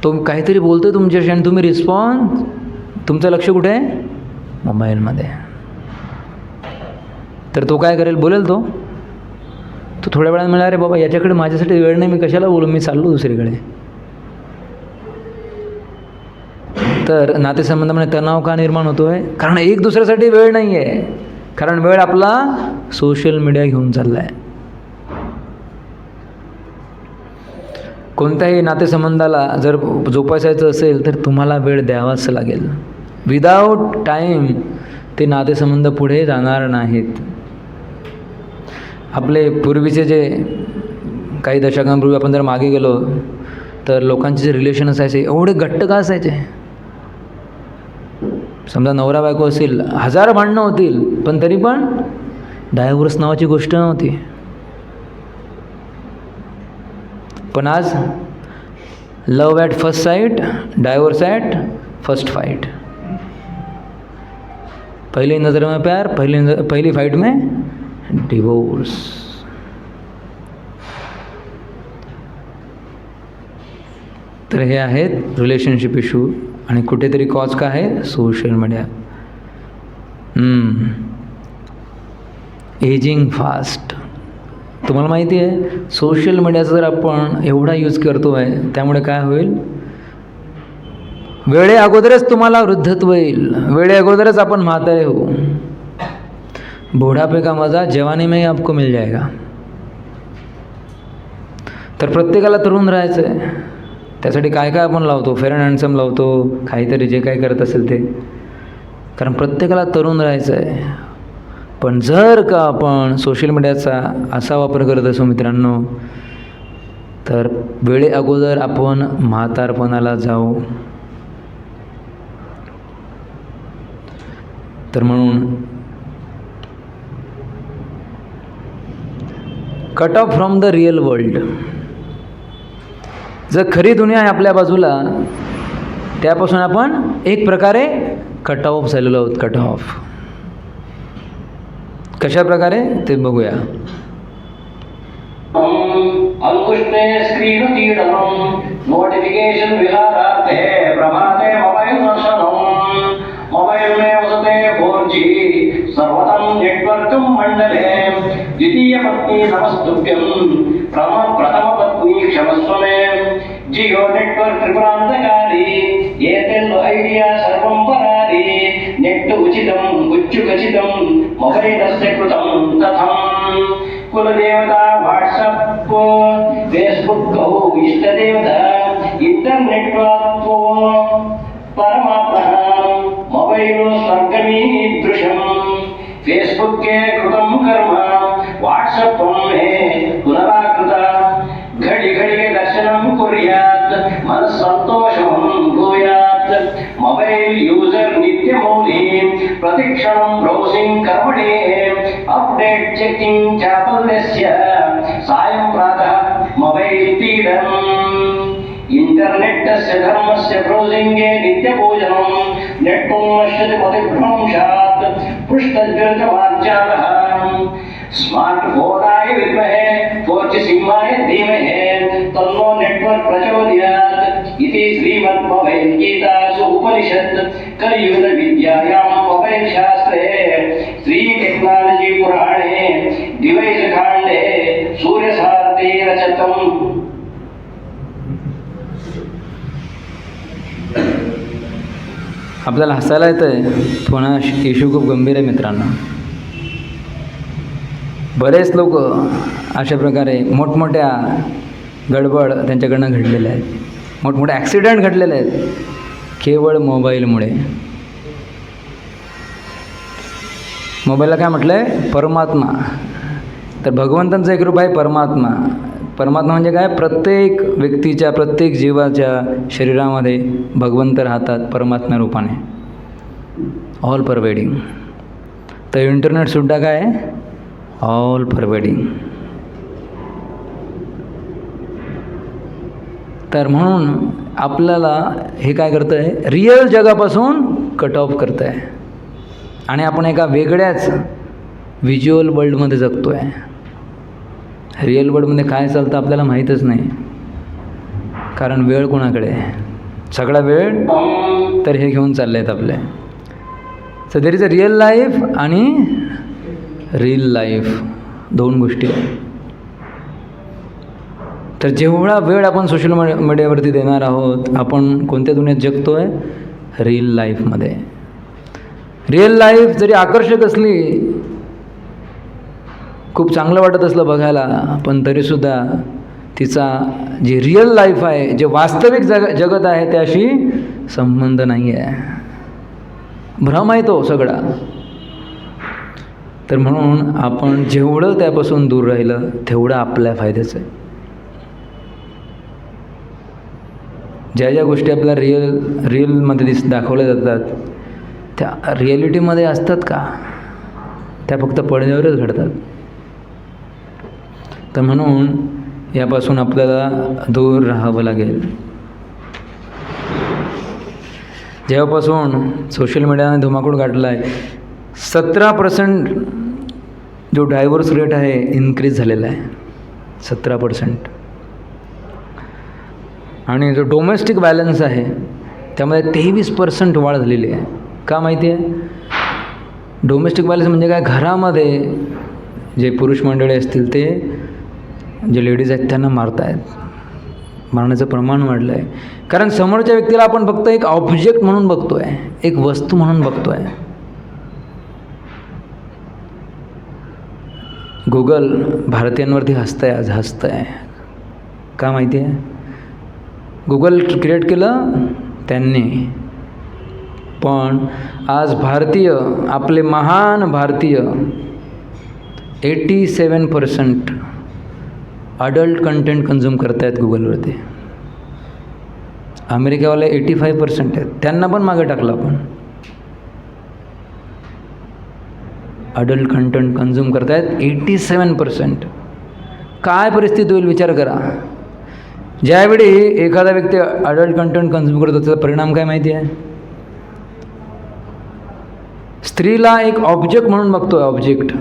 [SPEAKER 1] तो काहीतरी बोलतोय तुमच्याशी आणि तुम्ही रिस्पॉन्स, तुमचं लक्ष कुठे आहे? मोबाईलमध्ये. तर तो काय करेल? बोलेल तो थोड्या वेळाने म्हणणार अरे बाबा याच्याकडे माझ्यासाठी वेळ नाही, मी कशाला बोलू, मी चाललो दुसरीकडे. तर नातेसंबंधामध्ये तणाव का निर्माण होतो आहे? कारण एक दुसऱ्यासाठी वेळ नाही आहे. कारण वेळ आपला सोशल मीडिया घेऊन चालला आहे. कोणत्याही नातेसंबंधाला जर जोपासायचं असेल तर तुम्हाला वेळ द्यावाच लागेल. विदाऊट टाईम ते नातेसंबंध पुढे जाणार नाहीत. आपले पूर्वीचे जे काही दशकांपूर्वी आपण जर मागे गेलो तर लोकांचे जे रिलेशन असायचे एवढे घट्ट का असायचे? समजा नवरा बायको असेल, 1000 भांडणं होतील पण तरी पण डायव्होर्स नावाची गोष्ट नव्हती. पण आज love at first sight, divorce at first fight. पहली नज़र में प्यार, पहली फाइट में डिवोर्स. तर हे आहेत रिलेशनशिप इश्यू आणि कुठेतरी कॉज काय आहे? Social media. Ageing fast. तुम्हाला माहिती आहे सोशल मीडियाचा जर आपण एवढा यूज करतो आहे त्यामुळे काय होईल? वेळे अगोदरच तुम्हाला वृद्धत्व येईल, वेळे अगोदरच आपण म्हातारे हो. बुढ़ापे का मजा जवानी में ही आपको मिल जाएगा. तर प्रत्येकाला तरुण राहायचं आहे. त्यासाठी काय काय आपण लावतो? फेअर अँड हँडसम लावतो, काहीतरी जे काय करत असेल ते. कारण प्रत्येकाला तरुण राहायचं आहे. पण जर का आपण सोशल मीडियाचा असा वापर करत असो मित्रांनो तर वेळे अगोदर आपण म्हातारपणाला जाऊ. तर म्हणून cut off from the real world. जर खरी दुनिया आहे आपल्या बाजूला त्यापासून आपण एक प्रकारे कट ऑफ झालेलो आहोत. कट ऑफ कशा प्रकारे ते बघूया.
[SPEAKER 2] अंकुष्टे स्क्रीनतीडनं नोटिफिकेशन विहारार्थे प्रभाते मोबाइल दर्शनं मोबाइल में वसते 4G सर्वतं नेटवर्कं मंडले द्वितीय पत्नी नमस्तुभ्यं प्रथम पत्नी क्षमस्व मे जियो नेटवर्क त्रिपुरांतकारी एयरटेल खचितं मोबाइलस्य कृतं तथं कुलदेवता व्हाट्सएप फेसबुक इष्टदेवता इंटरनेट परमात्मा मोबाइल स्वर्गमीदृशं फेसबुक के कृतं कर्म व्हाट्सएप में पुनराकृता घड़ी घड़ी दर्शनं कुर्यात् मन संतोषं भूयात् मोबाइल यूजर नित्यमौली प्रतिक्षणं ब्राउजिंग कर्मणे अपडेट चेकिंग चापल्यस्य सायं प्रातः मोबाइल पीडम् इंटरनेटस्य धर्मस्य ब्राउजिंगे नित्यपूजनं नेट्टुमश्यति पतिभ्रंशात् पृष्ठज्वरमार्जालः स्मार्टफोनाय विद्महे 4G सिंहाय धीमहि तन्नो नेटवर्क प्रचोदयात् इति श्रीमद्भगवद्गीतासु उपनिषत् कलियुग विद्यायां मोबाइल शास्त्रे श्री टेक्नोलॉजी पुराणे डिवाइस कांडे सूर्यसारथी रचितम्.
[SPEAKER 1] आपल्याला हसायला येतंय, पण हा इश्यू खूप गंभीर आहे मित्रांनो. बरेच लोक अशा प्रकारे मोठमोठ्या गडबड त्यांच्याकडनं घडलेल्या आहेत, मोठमोठे ॲक्सिडेंट घडलेले आहेत केवळ मोबाईलमुळे. मोबाईलला काय म्हटलं आहे? परमात्मा. तर भगवंतांचं एक रूप आहे परमात्मा. परमात्मा म्हणजे काय? प्रत्येक व्यक्तीच्या, प्रत्येक जीवाच्या शरीरामध्ये भगवंत राहतात परमात्मा रूपाने, ऑल परवेडिंग. तर इंटरनेटसुद्धा काय आहे? All pervading. तर म्हणून आपल्याला हे काय करतं आहे? रिअल जगापासून कट ऑफ करतं आहे आणि आपण एका वेगळ्याच व्हिज्युअल वर्ल्डमध्ये जगतो आहे. रिअल वर्ल्डमध्ये काय चालतं आपल्याला माहीतच नाही, कारण वेळ कोणाकडे आहे? सगळा वेळ तर हे घेऊन चालले आहेत आपले. So there is a real life आणि रिअल लाईफ, दोन गोष्टी आहेत. तर जेवढा वेळ आपण सोशल मीडियावरती देणार आहोत, आपण कोणत्या दुनियेत जगतो आहे? रिअल लाईफमध्ये. रिअल लाईफ जरी आकर्षक असली, खूप चांगलं वाटत असलं बघायला, पण तरीसुद्धा तिचा जी रिअल लाईफ आहे, जे वास्तविक जगत आहे त्याशी संबंध नाही आहे. भ्रम आहे तो सगळा. तर म्हणून आपण जेवढं त्यापासून दूर राहिलं तेवढं आपल्या फायद्याचं आहे. ज्या ज्या गोष्टी आपल्याला रिअलमध्ये दाखवल्या जातात त्या रिॲलिटीमध्ये असतात का? त्या फक्त पडद्यावरच घडतात. तर म्हणून यापासून आपल्याला दूर राहावं लागेल. जेव्हापासून सोशल मीडियाने धुमाकूळ गाठला आहे, 17% जो डायव्होर्स रेट आहे इन्क्रीज झालेला आहे, 17%. आणि जो डोमेस्टिक व्हायलन्स आहे त्यामध्ये 23% वाढ झालेली आहे. का माहिती आहे? डोमेस्टिक व्हायलन्स म्हणजे काय? घरामध्ये जे पुरुष मंडळी असतील ते जे लेडीज आहेत त्यांना मारतायत. मारण्याचं प्रमाण वाढलं आहे, कारण समोरच्या व्यक्तीला आपण फक्त एक ऑब्जेक्ट म्हणून बघतो आहे, एक वस्तू म्हणून बघतो आहे. गुगल भारतीयांवरती हसतं आहे, आज हसतं आहे. का माहिती आहे? गुगल क्रिएट केलं त्यांनी, पण आज भारतीय, आपले महान भारतीय 87% अडल्ट कंटेंट कन्झ्युम करत आहेत गुगलवरती. अमेरिकावाले 85% आहेत, त्यांना पण मागे टाकलं आपण. अडल्ट कंटेंट कन्झ्युम करत आहेत 87%. काय परिस्थिती होईल विचार करा. ज्यावेळी एखादा व्यक्ती अडल्ट कंटेंट कन्झ्युम करतो त्याचा परिणाम काय माहिती आहे? स्त्रीला एक ऑब्जेक्ट म्हणून बघतो आहे, ऑब्जेक्ट,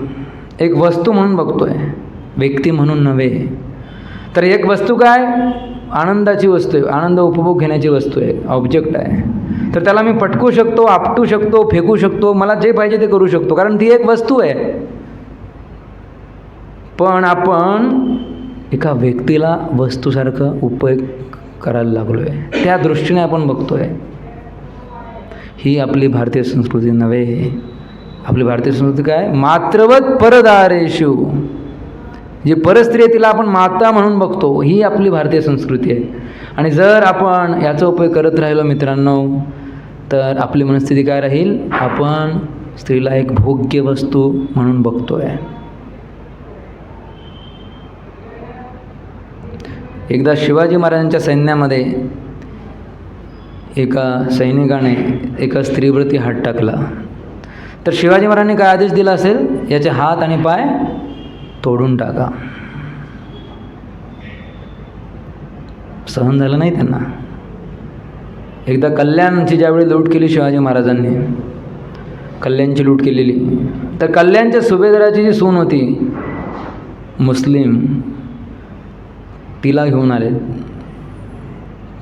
[SPEAKER 1] एक वस्तू म्हणून बघतो आहे, व्यक्ती म्हणून नव्हे. तर एक वस्तू काय? आनंदाची वस्तू आहे, आनंद उपभोग घेण्याची वस्तू आहे, ऑब्जेक्ट आहे. तर त्याला मी पटकू शकतो, आपटू शकतो, फेकू शकतो, मला जे पाहिजे ते करू शकतो, कारण ती एक वस्तू आहे. पण आपण एका व्यक्तीला वस्तूसारखं उपयोग करायला लागलो आहे, त्या दृष्टीने आपण बघतो आहे. ही आपली भारतीय संस्कृती नव्हे. आपली भारतीय संस्कृती काय, मात्रवत परदारेषु, जी परस्त्री आहे तिला आपण माता म्हणून बघतो, ही आपली भारतीय संस्कृती आहे. आणि जर आपण याचा उपयोग करत राहिलो मित्रांनो, तर आपली मनस्थिती काय राहील, आपण स्त्रीला एक भोग्य वस्तू म्हणून बघतोय. एकदा शिवाजी महाराजांच्या सैन्यामध्ये एका सैनिकाने एका स्त्रीवरती हात टाकला, तर शिवाजी महाराजांनी काय आदेश दिला असेल, याचे हात आणि पाय तोडून टाका. सहन झालं नाही त्यांना. एकदा कल्याणची ज्यावेळी लूट केली शिवाजी महाराजांनी, कल्याणची लूट केलेली, तर कल्याणच्या सुभेदाराची जी सून होती मुस्लिम, तिला घेऊन आले.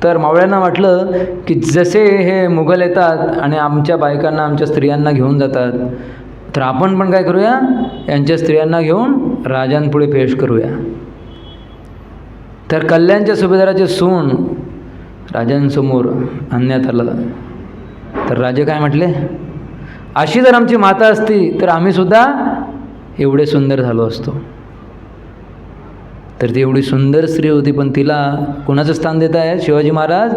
[SPEAKER 1] तर मावळ्यांना वाटलं की जसे हे मुघल येतात आणि आमच्या बायकांना, आमच्या स्त्रियांना घेऊन जातात, तर आपण पण काय करूया, यांच्या स्त्रियांना घेऊन राजांपुढे पेश करूया. तर कल्याणच्या सुभेदाराचे सून राजांसमोर आणण्यात आलं. तर राजे काय म्हटले, अशी जर आमची माता असती तर आम्हीसुद्धा एवढे सुंदर झालो असतो. तर ती एवढी सुंदर स्त्री होती, पण तिला कोणाचं स्थान देत आहे शिवाजी महाराज,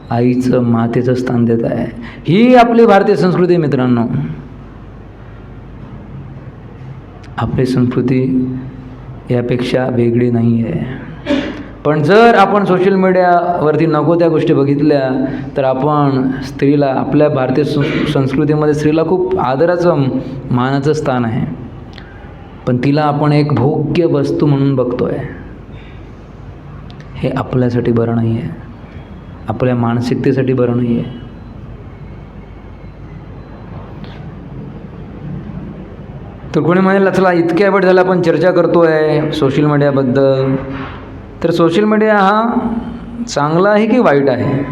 [SPEAKER 1] आईचं, मातेचं स्थान देत आहे. ही आपली भारतीय संस्कृती मित्रांनो. आपली संस्कृती यापेक्षा वेगळी नाही आहे. पण जर आपण सोशल मीडियावरती नको त्या गोष्टी बघितल्या, तर आपण स्त्रीला, आपल्या भारतीय संस्कृतीमध्ये स्त्रीला खूप आदराचं, मानाचं स्थान आहे, पण तिला आपण एक भोग्य वस्तू म्हणून बघतोय. हे आपल्यासाठी बरं नाही आहे, आपल्या मानसिकतेसाठी बरं नाही आहे. तर कोणी म्हणाला, चला इतक्या वेळ झाला आपण चर्चा करतोय सोशल मीडियाबद्दल, तर सोशल मीडिया हा चांगला आहे की वाईट आहे?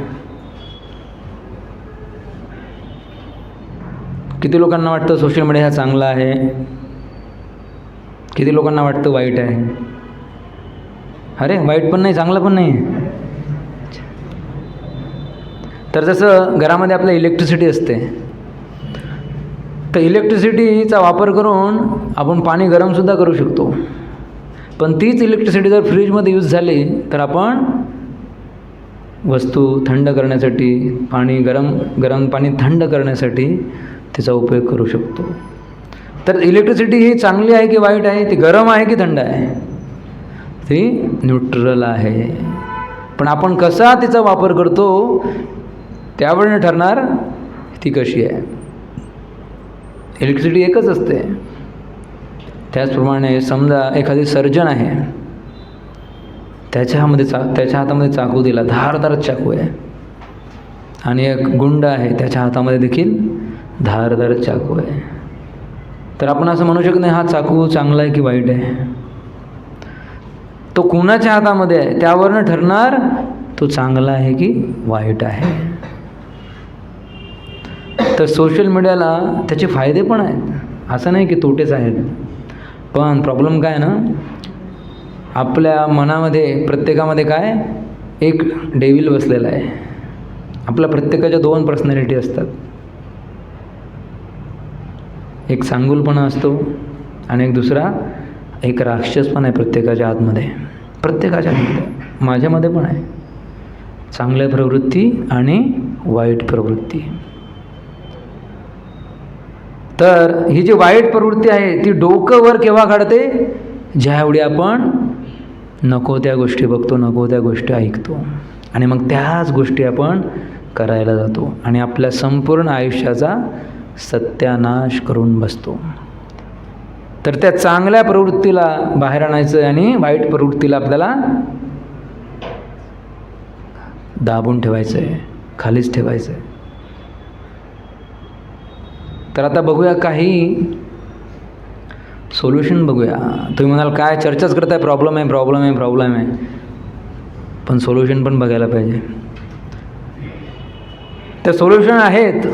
[SPEAKER 1] किती लोकांना वाटतं सोशल मीडिया हा चांगला आहे, किती लोकांना वाटतं वाईट आहे? अरे वाईट पण नाही, चांगलं पण नाही. तर जसं घरामध्ये आपल्या इलेक्ट्रिसिटी असते, तर इलेक्ट्रिसिटीचा वापर करून आपण पाणी गरमसुद्धा करू शकतो. पण तीच इलेक्ट्रिसिटी जर फ्रीजमध्ये यूज झाली, तर आपण वस्तू थंड करण्यासाठी, पाणी गरम पाणी थंड करण्यासाठी तिचा उपयोग करू शकतो. तर इलेक्ट्रिसिटी ही चांगली आहे की वाईट आहे? ती गरम आहे की थंड आहे? ती न्यूट्रल आहे. पण आपण कसा तिचा वापर करतो त्यावरून ठरणार ती कशी आहे. इलेक्ट्रिसिटी एकच असते. त्याचप्रमाणे समजा एखादी सर्जन आहे, त्याच्या हातामध्ये चाकू दिला, धारदार चाकू आहे, आणि एक गुंड आहे, त्याच्या हातामध्ये देखील धारदार चाकू आहे. तर आपण असं म्हणू शकत नाही हा चाकू चांगला आहे की वाईट आहे. तो कुणाच्या हातामध्ये आहे त्यावरनं ठरणार तो चांगला आहे की वाईट आहे. तर सोशल मीडियाला त्याचे फायदे पण आहेत, असं नाही की तोटेच आहेत. पण प्रॉब्लेम काय ना, आपल्या मनामध्ये प्रत्येकामध्ये काय एक डेव्हिल बसलेला आहे. आपल्या प्रत्येकाच्या दोन पर्सनॅलिटी असतात. एक चांगुलपणा असतो आणि एक दुसरा एक राक्षस पण आहे प्रत्येकाच्या आतमध्ये. प्रत्येकाच्या आतमध्ये, माझ्यामध्ये पण आहे चांगल्या प्रवृत्ती आणि वाईट प्रवृत्ती. तर ही जी वाईट प्रवृत्ती आहे ती डोकं वर केव्हा काढते, ज्यावेळी आपण नको त्या गोष्टी बघतो, नको त्या गोष्टी ऐकतो, आणि मग त्याच गोष्टी आपण करायला जातो आणि आपल्या संपूर्ण आयुष्याचा सत्यानाश करून बसतो. तर त्या चांगल्या प्रवृत्तीला बाहेर आणायचं आणि वाईट प्रवृत्तीला आपल्याला दाबून ठेवायचं आहे, खालीच ठेवायचं आहे. तर आता बघूया काही सोल्युशन बघूया. तुम्ही म्हणाल काय चर्चाच करताय, प्रॉब्लेम आहे, पण सोल्युशन पण बघायला पाहिजे. तर सोल्युशन आहेत,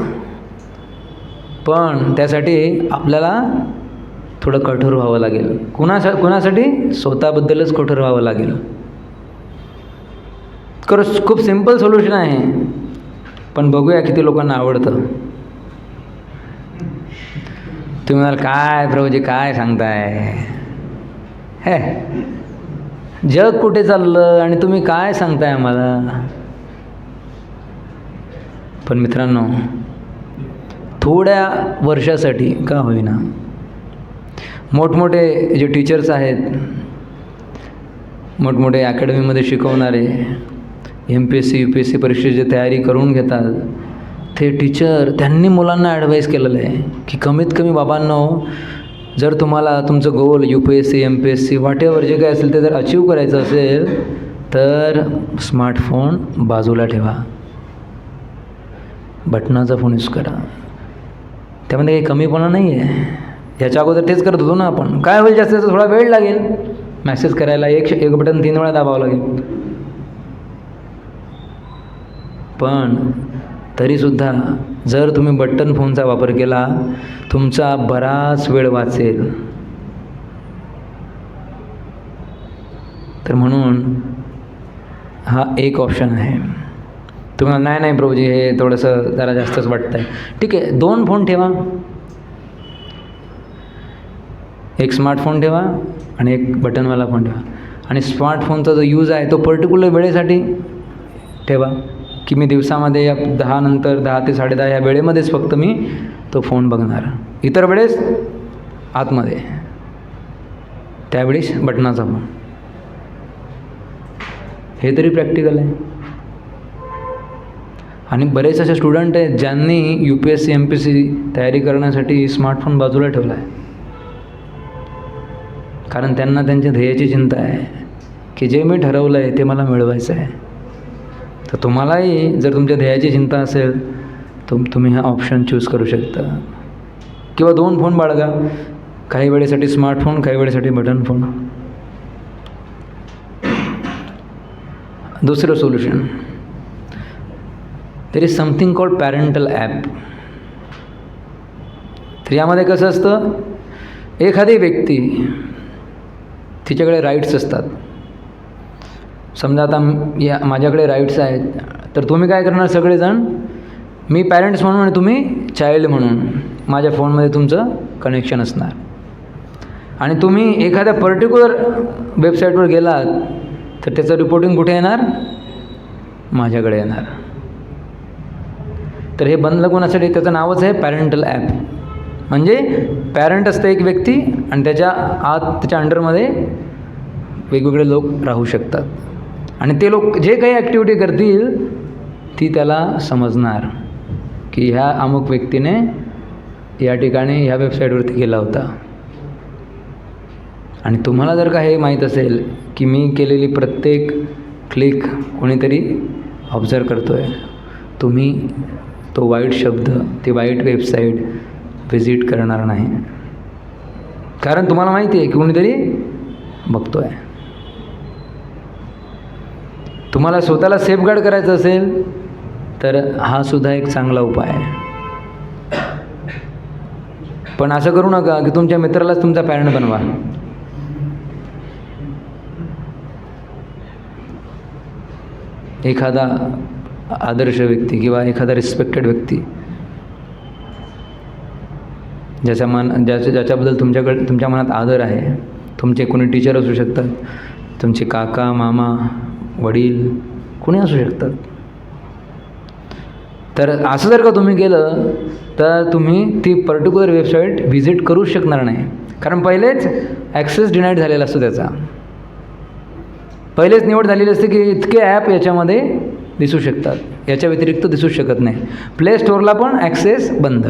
[SPEAKER 1] पण त्यासाठी आपल्याला थोडं कठोर व्हावं लागेल. कुणासाठी? स्वतःबद्दलच कठोर व्हावं लागेल. खूप सिंपल सोल्युशन आहे, पण बघूया किती लोकांना आवडतं. तुम्ही म्हणाल काय प्रभूजी काय सांगताय, हे जग कुठे चाललं आणि तुम्ही काय सांगताय आम्हाला. पण मित्रांनो, थोड्या वर्षासाठी का होईना मोठमोठे जे टीचर्स आहेत, मोठमोठे अकॅडमीमध्ये शिकवणारे, MPSC UPSC परीक्षेची तयारी करून घेतात, ते टीचर त्यांनी मुलांना ॲडवाईस केलेलं आहे की कमीत कमी बाबांनो, जर तुम्हाला तुमचं गोल UPSC MPSC व्हॉटएव्हर जे काय असेल ते जर अचीव करायचं असेल तर स्मार्टफोन बाजूला ठेवा, बटनाचा फोन यूज करा. त्यामध्ये काही कमीपणा नाही आहे. याच्या अगोदर तेच करत होतो ना आपण. काय होईल जास्त जास्त थोडा वेळ लागेल मॅसेज करायला, एक बटन 3 वेळा दाबावं लागेल, पण तरीसुद्धा जर तुम्ही बटन फोनचा वापर केला तुमचा बराच वेळ वाचेल. तर म्हणून हा एक ऑप्शन आहे. तुम्हाला नाही प्रभूजी हे थोडंसं जरा जास्तच वाटतं आहे, ठीक आहे 2 फोन ठेवा, एक स्मार्टफोन ठेवा आणि एक बटनवाला फोन ठेवा. आणि स्मार्टफोनचा जो यूज आहे तो पर्टिक्युलर वेळेसाठी ठेवा की मी दिवसामध्ये या 10 नंतर 10 ते 10:30 या वेळेमध्येच फक्त मी तो फोन बघणार, इतर वेळेस आतमध्ये, त्यावेळेस बटनाचा फोन. हे तरी प्रॅक्टिकल आहे. आणि बरेच असे स्टुडंट आहेत ज्यांनी UPSC MPSC तयारी करण्यासाठी स्मार्टफोन बाजूला ठेवला आहे, कारण त्यांना त्यांच्या ध्येयाची चिंता आहे की जे मी ठरवलं आहे ते मला मिळवायचं आहे. तर तुम्हालाही जर तुमच्या ध्येयाची चिंता असेल तुम्ही हा ऑप्शन चूज करू शकता. किंवा 2 फोन बाळगा, काही वेळेसाठी स्मार्टफोन, काही वेळेसाठी बटन फोन. दुसरं solution, there is something called parental app. तर यामध्ये कसं असतं, एखादी व्यक्ती तिच्याकडे राईट्स असतात. समजा आता माझ्याकडे राईट्स आहेत, तर तुम्ही काय करणार सगळेजण, मी पॅरेंट्स म्हणून आणि तुम्ही चाइल्ड म्हणून माझ्या फोनमध्ये तुमचं कनेक्शन असणार. आणि तुम्ही एखाद्या पर्टिक्युलर वेबसाईटवर गेलात तर त्याचं रिपोर्टिंग कुठे येणार, माझ्याकडे येणार. तर हे बंद कोणासाठी, त्याचं नावच आहे पॅरेंटल ॲप. म्हणजे पॅरेंट असतं एक व्यक्ती आणि त्याच्या अंडरमध्ये वेगवेगळे लोक राहू शकतात. आणि ते लोक जे काही ॲक्टिव्हिटी करतील ती त्याला समजणार की ह्या अमुक व्यक्तीने या ठिकाणी ह्या वेबसाईटवरती गेला होता. आणि तुम्हाला जर का हे माहीत असेल की मी केलेली प्रत्येक क्लिक कोणीतरी ऑब्झर्व करतो आहे, तुम्ही तो वाईट शब्द, ती वाईट वेबसाईट व्हिजिट करणार नाही, कारण तुम्हाला माहिती आहे की कोणीतरी बघतो आहे. तुम्हाला स्वतःला सेफगार्ड करायचं असेल तर हा सुद्धा एक चांगला उपाय आहे. पण असं करू नका की तुमच्या मित्रालाच तुमचा पॅरेंट बनवा. एखादा आदर्श व्यक्ती किंवा एखादा रिस्पेक्टेड व्यक्ती ज्याच्याबद्दल तुमच्या मनात आदर आहे, तुमचे कोणी टीचर असू शकतात, तुमचे काका मामा वडील कोणी असू शकतात. तर असं जर का तुम्ही केलं तर तुम्ही ती पर्टिक्युलर वेबसाईट व्हिजिट करूच शकणार नाही, कारण पहिलेच ॲक्सेस डिनाईड झालेला असतो त्याचा. पहिलेच निवड झालेली असते की इतके ॲप याच्यामध्ये दिसू शकतात, याच्या व्यतिरिक्त दिसू शकत नाही. प्ले स्टोअरला पण ॲक्सेस बंद.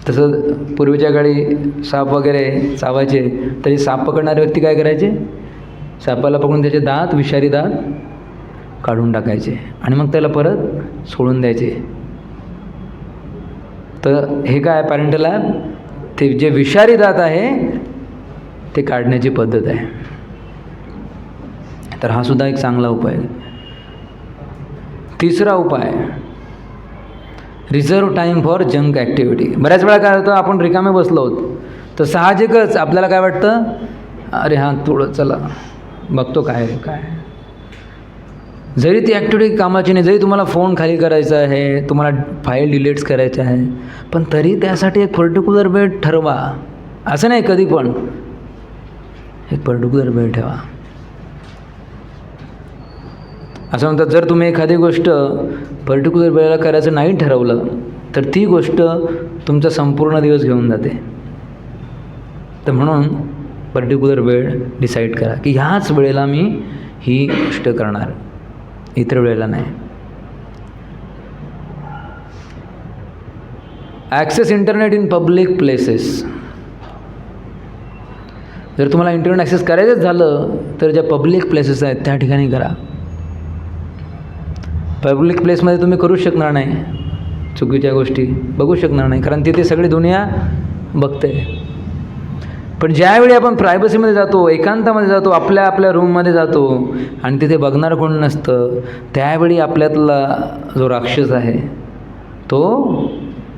[SPEAKER 1] तसं पूर्वीच्या काळी साप वगैरे चावायचे तरी साप पकडणारे व्यक्ती काय करायचे, सापाला पकडून त्याचे दात, विषारी दात काढून टाकायचे आणि मग त्याला परत सोडून द्यायचे. तर हे काय पॅरेंटल ॲप, ते जे विषारी दात आहे ते काढण्याची पद्धत आहे. तर हा सुद्धा एक चांगला उपाय आहे. तिसरा उपाय, reserve time for junk activity. बऱ्याच वेळा काय होतं, आपण रिकामे बसलो आहोत तर साहजिकच आपल्याला काय वाटतं, अरे हां थोडं चला बघतो काय. जरी ती ॲक्टिव्हिटी कामाची नाही, जरी तुम्हाला फोन खाली करायचा आहे, तुम्हाला फाईल डिलीट्स करायच्या आहे, पण तरी त्यासाठी एक पर्टिक्युलर वेळ ठरवा. असं नाही कधी पण, एक पर्टिक्युलर वेळ ठेवा. असं म्हणतात जर तुम्ही एखादी गोष्ट पर्टिक्युलर वेळेला करायचं नाही ठरवलं तर ती गोष्ट तुमचा संपूर्ण दिवस घेऊन जाते. तर म्हणून पर्टिक्युलर वेळ डिसाईड करा की ह्याच वेळेला मी ही गोष्ट करणार, इतर वेळेला नाही. Access internet in public places. जर तुम्हाला इंटरनेट ॲक्सेस करायचंच झालं तर ज्या पब्लिक प्लेसेस आहेत त्या ठिकाणी करा. पब्लिक प्लेसमध्ये तुम्ही करूच शकणार नाही, चुकीच्या गोष्टी बघू शकणार नाही, कारण तिथे सगळी दुनिया बघते. पण ज्यावेळी आपण प्रायव्हसीमध्ये जातो, एकांतामध्ये जातो, आपल्या रूममध्ये जातो आणि तिथे बघणार कोण नसतं, त्यावेळी आपल्यातला जो राक्षस आहे तो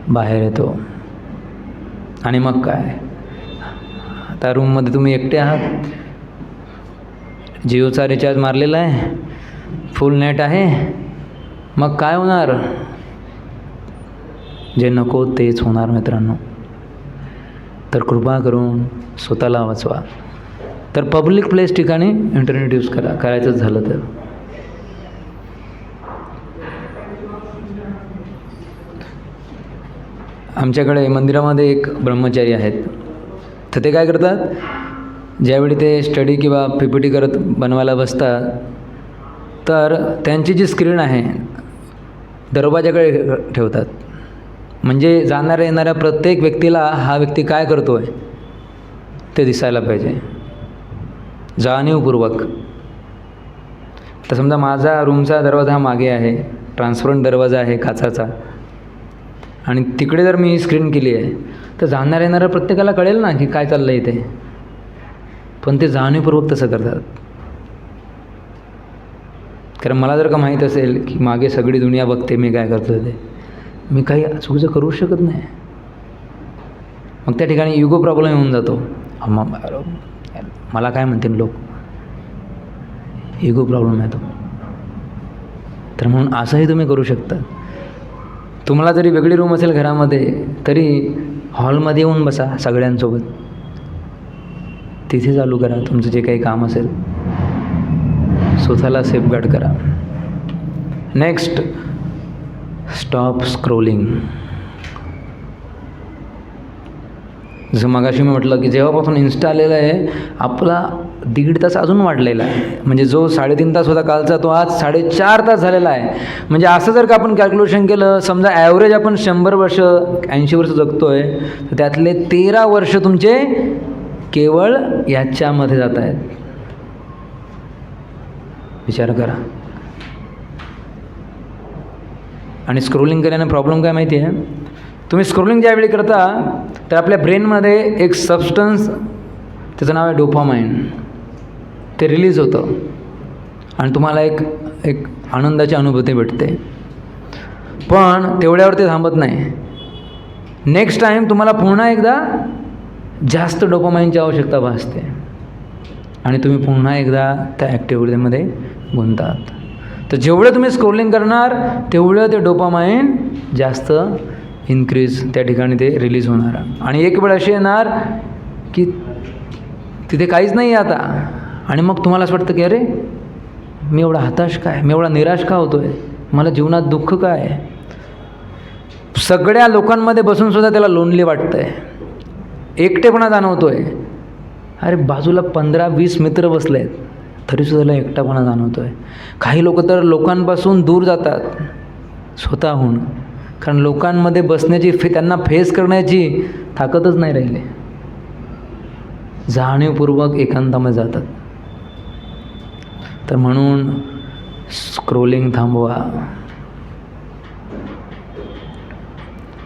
[SPEAKER 1] बाहेर येतो. आणि मग काय, आता रूममध्ये तुम्ही एकटे आहात, जिओचा रिचार्ज मारलेला आहे, फुल नेट आहे, मग काय होणार? जे नको तेच होणार मित्रांनो. तर कृपा करून स्वतःला वाचवा. तर पब्लिक प्लेस ठिकाणी इंटरनेट यूज करा, करायचंच झालं तर. आमच्याकडे मंदिरामध्ये एक ब्रह्मचारी आहेत, तर ते काय करतात, ज्यावेळी ते स्टडी किंवा PPT करत बनवायला बसतात तर त्यांची जी स्क्रीन आहे दरवाजाकडे ठेवतात. म्हणजे जाणाऱ्या येणाऱ्या प्रत्येक व्यक्तीला हा व्यक्ती काय करतो आहे ते दिसायला पाहिजे, जाणीवपूर्वक. तर समजा माझा रूमचा दरवाजा हा मागे आहे, ट्रान्सपरंट दरवाजा आहे काचाचा, आणि तिकडे जर मी ही स्क्रीन केली आहे तर जाणाऱ्या येणाऱ्या प्रत्येकाला कळेल ना की काय चाललं आहे इथे. पण ते जाणीवपूर्वक तसं करतात, कारण मला जर का माहीत असेल की मागे सगळी दुनिया बघते मी काय करतो ते, मी काही चुकीचं करू शकत नाही. मग त्या ठिकाणी इगो प्रॉब्लेम येऊन जातो. मला काय म्हणतील लोक, इगो प्रॉब्लेम येतो. तर म्हणून असंही तुम्ही करू शकता. तुम्हाला जरी वेगळी रूम असेल घरामध्ये तरी हॉलमध्ये येऊन बसा सगळ्यांसोबत, तिथे चालू करा तुमचं जे काही काम असेल, स्वतःला सेफगार्ड करा. Next, stop scrolling. जसं मगाशी मी म्हटलं की जेव्हापासून इन्स्टा आलेलं आहे आपला 1.5 तास अजून वाढलेला आहे. म्हणजे जो 3.5 तास होता कालचा तो आज 4.5 तास झालेला आहे. म्हणजे असं जर का आपण कॅल्क्युलेशन केलं, समजा ॲव्हरेज आपण 100 वर्ष 80 वर्ष जगतो आहे, तर त्यातले 13 वर्ष तुमचे केवळ याच्यामध्ये जात आहेत. विचार करा. आणि स्क्रोलिंग केल्याने प्रॉब्लेम काय माहिती आहे, तुम्ही स्क्रोलिंग ज्यावेळी करता तर आपल्या ब्रेनमध्ये एक सबस्टन्स, त्याचं नाव आहे डोपामाइन, ते रिलीज होतं आणि तुम्हाला एक आनंदाची अनुभूती भेटते. पण तेवढ्यावर ते थांबत नाही. नेक्स्ट टाईम तुम्हाला पुन्हा एकदा जास्त डोपामाइनची आवश्यकता भासते आणि तुम्ही पुन्हा एकदा त्या ॲक्टिव्हिटीमध्ये गुंतात. तर जेवढं तुम्ही स्क्रोलिंग करणार तेवढं ते डोपामाइन जास्त इन्क्रीज त्या ठिकाणी ते रिलीज होणार. आणि एक वेळ अशी येणार की तिथे काहीच नाही आता, आणि मग तुम्हाला असं वाटतं की अरे मी एवढा हताश काय, मी एवढा निराश का होतो आहे, मला जीवनात दुःख काय आहे. सगळ्या लोकांमध्ये बसूनसुद्धा त्याला लोनली वाटतं आहे, एकटेपणा जाणवतो आहे. अरे बाजूला 15-20 मित्र बसले आहेत तरीसुद्धा त्याला एकटापणा जाणवतो आहे. काही लोक तर लोकांपासून दूर जातात स्वतःहून, कारण लोकांमध्ये बसण्याची त्यांना फेस करण्याची ताकदच नाही राहिली. जाणीवपूर्वक एकांतामध्ये जातात. तर म्हणून स्क्रोलिंग थांबवा,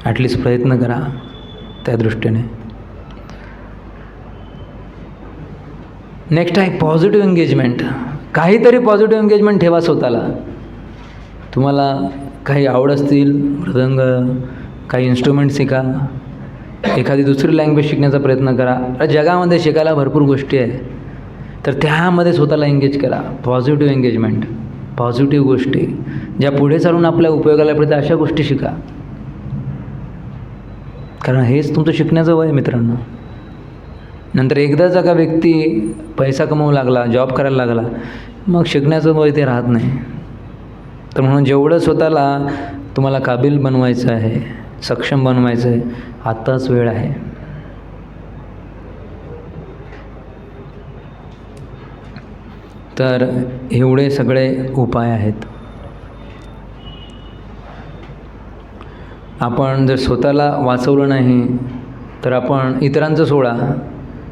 [SPEAKER 1] ॲटलिस्ट प्रयत्न करा त्या दृष्टीने. नेक्स्ट आहे पॉझिटिव्ह एंगेजमेंट. काहीतरी पॉझिटिव्ह एंगेजमेंट ठेवा स्वतःला. तुम्हाला काही आवड असतील, मृदंग, काही इन्स्ट्रुमेंट शिका, एखादी दुसरी लँग्वेज शिकण्याचा प्रयत्न करा. जगामध्ये शिकायला भरपूर गोष्टी आहे, तर त्यामध्ये स्वतःला एंगेज करा. Positive engagement. पॉझिटिव्ह गोष्टी ज्या पुढे चालून आपल्या उपयोगाला पडतात अशा गोष्टी शिका. कारण हेच तुमचं शिकण्याचं वय आहे मित्रांनो. नंतर एकदाचा का व्यक्ती पैसा कमवू लागला, जॉब करायला लागला, मग शिकण्याचं वय ते राहत नाही. तर म्हणून जेवढं स्वतःला तुम्हाला काबिल बनवायचं आहे, सक्षम बनवायचं आहे, आत्ताच वेळ आहे. तर एवढे सगळे उपाय आहेत. आपण जर स्वतःला वाचवलं नाही तर आपण इतरांचं सोडा,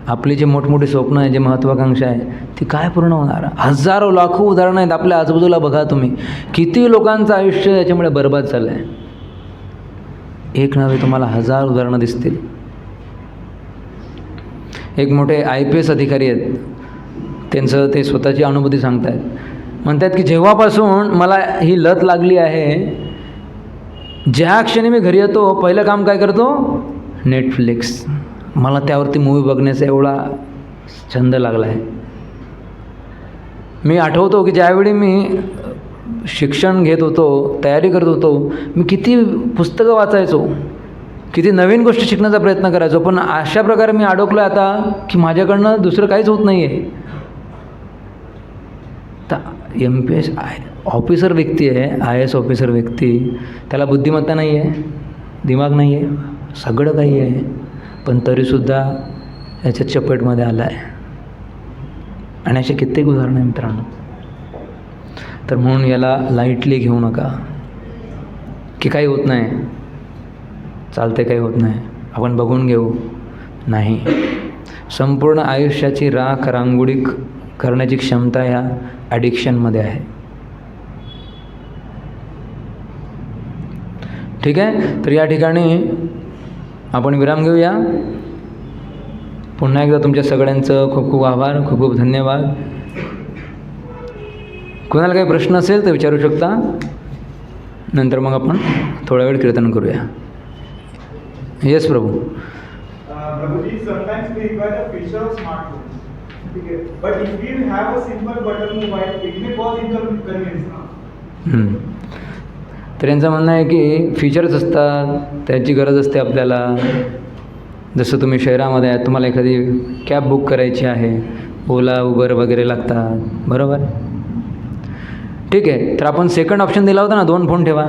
[SPEAKER 1] आपली जी मोठमोठी स्वप्न आहे, जी महत्त्वाकांक्षा आहे, ती काय पूर्ण होणार. हजारो लाखो उदाहरणं आहेत आपल्या आजूबाजूला. बघा तुम्ही किती लोकांचं आयुष्य याच्यामुळे बर्बाद झालं आहे. एक नव्हे तुम्हाला 1000 उदाहरणं दिसतील. एक मोठे IPS अधिकारी आहेत, त्यांचं ते स्वतःची अनुभूती सांगत आहेत. म्हणतात की जेव्हापासून मला ही लत लागली आहे, ज्या क्षणी मी घरी येतो पहिलं काम काय करतो, नेटफ्लिक्स. मला त्यावरती मूवी बघण्याचा एवढा छंद लागला आहे. मी आठवतो की ज्यावेळी मी शिक्षण घेत होतो, तयारी करत होतो, मी किती पुस्तकं वाचायचो, किती नवीन गोष्टी शिकण्याचा प्रयत्न करायचो. पण अशा प्रकारे मी अडकलो आता की माझ्याकडनं दुसरं काहीच होत नाही आहे. तर MPS ऑफिसर व्यक्ती आहे, IAS ऑफिसर व्यक्ती, त्याला बुद्धिमत्ता नाही आहे, दिमाग नाही आहे, सगळं काही आहे, पण तरीसुद्धा याच्या चपेटमध्ये आला आहे. आणि असे कित्येक उदाहरणं आहे मित्रांनो. तर म्हणून याला लाईटली घेऊ नका की काही होत नाही, चालते, काही होत नाही, आपण बघून घेऊ. नाही, संपूर्ण आयुष्याची राख रांगोळी करण्याची क्षमता ह्या ॲडिक्शनमध्ये आहे. ठीक आहे. तर या ठिकाणी आपण विराम घेऊया. पुन्हा एकदा तुमच्या सगळ्यांचं खूप खूप आभार, खूप खूप धन्यवाद. कोणाला काही प्रश्न असेल तर विचारू शकता. नंतर मग आपण थोडा वेळ कीर्तन करूया. Yes Prabhu.
[SPEAKER 3] Prabhuji, sometimes we require the feature of smartphone. Okay, but if we have a simple button mobile, it may cause inconvenience.
[SPEAKER 1] तर यांचं म्हणणं आहे की फीचर्स असतात, त्याची गरज असते आपल्याला. जसं तुम्ही शहरामध्ये आहे, तुम्हाला एखादी कॅब बुक करायची आहे, ओला उबर वगैरे लागतात, बरोबर. ठीक आहे. तर आपण सेकंड ऑप्शन दिला होता ना, 2 फोन ठेवा.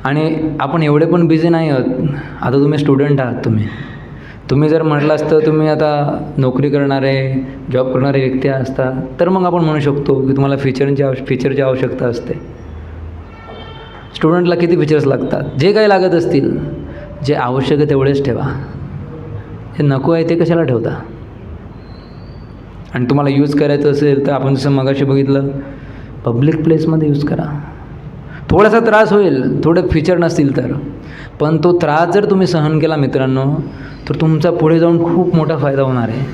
[SPEAKER 1] आणि आपण एवढे पण बिझी नाही आहोत. आता तुम्ही स्टुडंट आहात. तुम्ही जर म्हटलं असतं तुम्ही आता नोकरी करणारे, जॉब करणारे व्यक्ती असता, तर मग आपण म्हणू शकतो की तुम्हाला फीचरची आवश्यकता असते. स्टुडंटला किती फीचर्स लागतात, जे काही लागत असतील, जे आवश्यक आहे तेवढेच ठेवा. जे नको आहे ते कशाला ठेवता. आणि तुम्हाला यूज करायचं असेल तर आपण जसं मगाशी बघितलं, पब्लिक प्लेसमध्ये यूज करा. थोडासा त्रास होईल, थोडे फीचर नसतील तर, पण तो त्रास जर तुम्ही सहन केला मित्रांनो, तर तुमचा पुढे जाऊन खूप मोठा फायदा होणार आहे.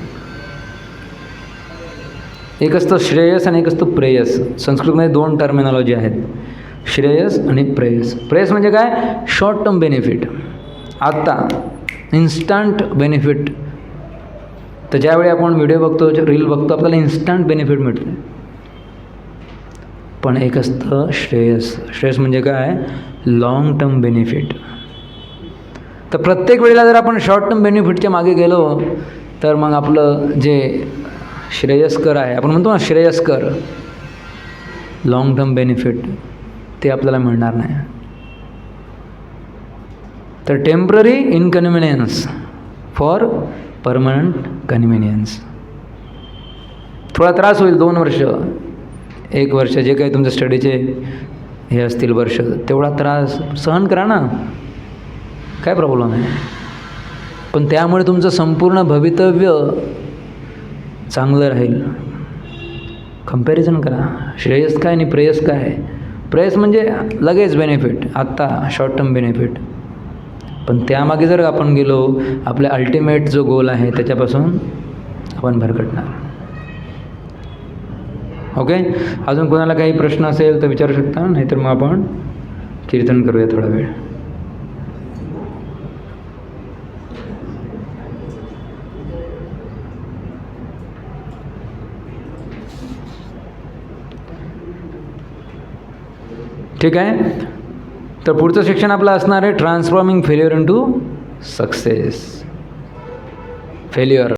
[SPEAKER 1] एक असतं श्रेयस आणि एक असतं प्रेयस. संस्कृतमध्ये 2 टर्मिनॉलॉजी आहेत, श्रेयस आणि प्रेयस. प्रेयस म्हणजे काय, शॉर्ट टर्म बेनिफिट, आत्ता इन्स्टंट बेनिफिट. तर ज्यावेळी आपण व्हिडिओ बघतो, रील बघतो, आपल्याला इन्स्टंट बेनिफिट मिळते. पण एक असतं श्रेयस. श्रेयस म्हणजे काय, लॉंग टर्म बेनिफिट. तर प्रत्येक वेळेला जर आपण शॉर्ट टर्म बेनिफिटच्या मागे गेलो तर मग आपलं जे श्रेयस्कर आहे, आपण म्हणतो ना श्रेयस्कर, लॉंग टर्म बेनिफिट, ते आपल्याला मिळणार नाही. तर temporary inconvenience for permanent convenience. थोडा त्रास होईल, 2 वर्ष, 1 वर्ष, जे काही तुमच्या स्टडीचे हे असतील वर्ष, तेवढा त्रास सहन करा ना, काय प्रॉब्लेम आहे. पण त्यामुळे तुमचं संपूर्ण भवितव्य चांगलं राहील. कंपॅरिझन करा, श्रेयस काय आणि प्रेयस काय आहे. प्रेयस म्हणजे लगेच बेनिफिट, आत्ता शॉर्ट टर्म बेनिफिट. पण त्यामागे जर आपण गेलो, आपल्या अल्टिमेट जो गोल आहे त्याच्यापासून आपण भरकटणार. ओके. अजून कोणाला काही प्रश्न असेल तर विचारू शकता, नाहीतर मग आपण कीर्तन करूया थोडा वेळ. ठीक आहे. तर पुढचं सेक्शन आपलं असणार आहे transforming failure into success. Failure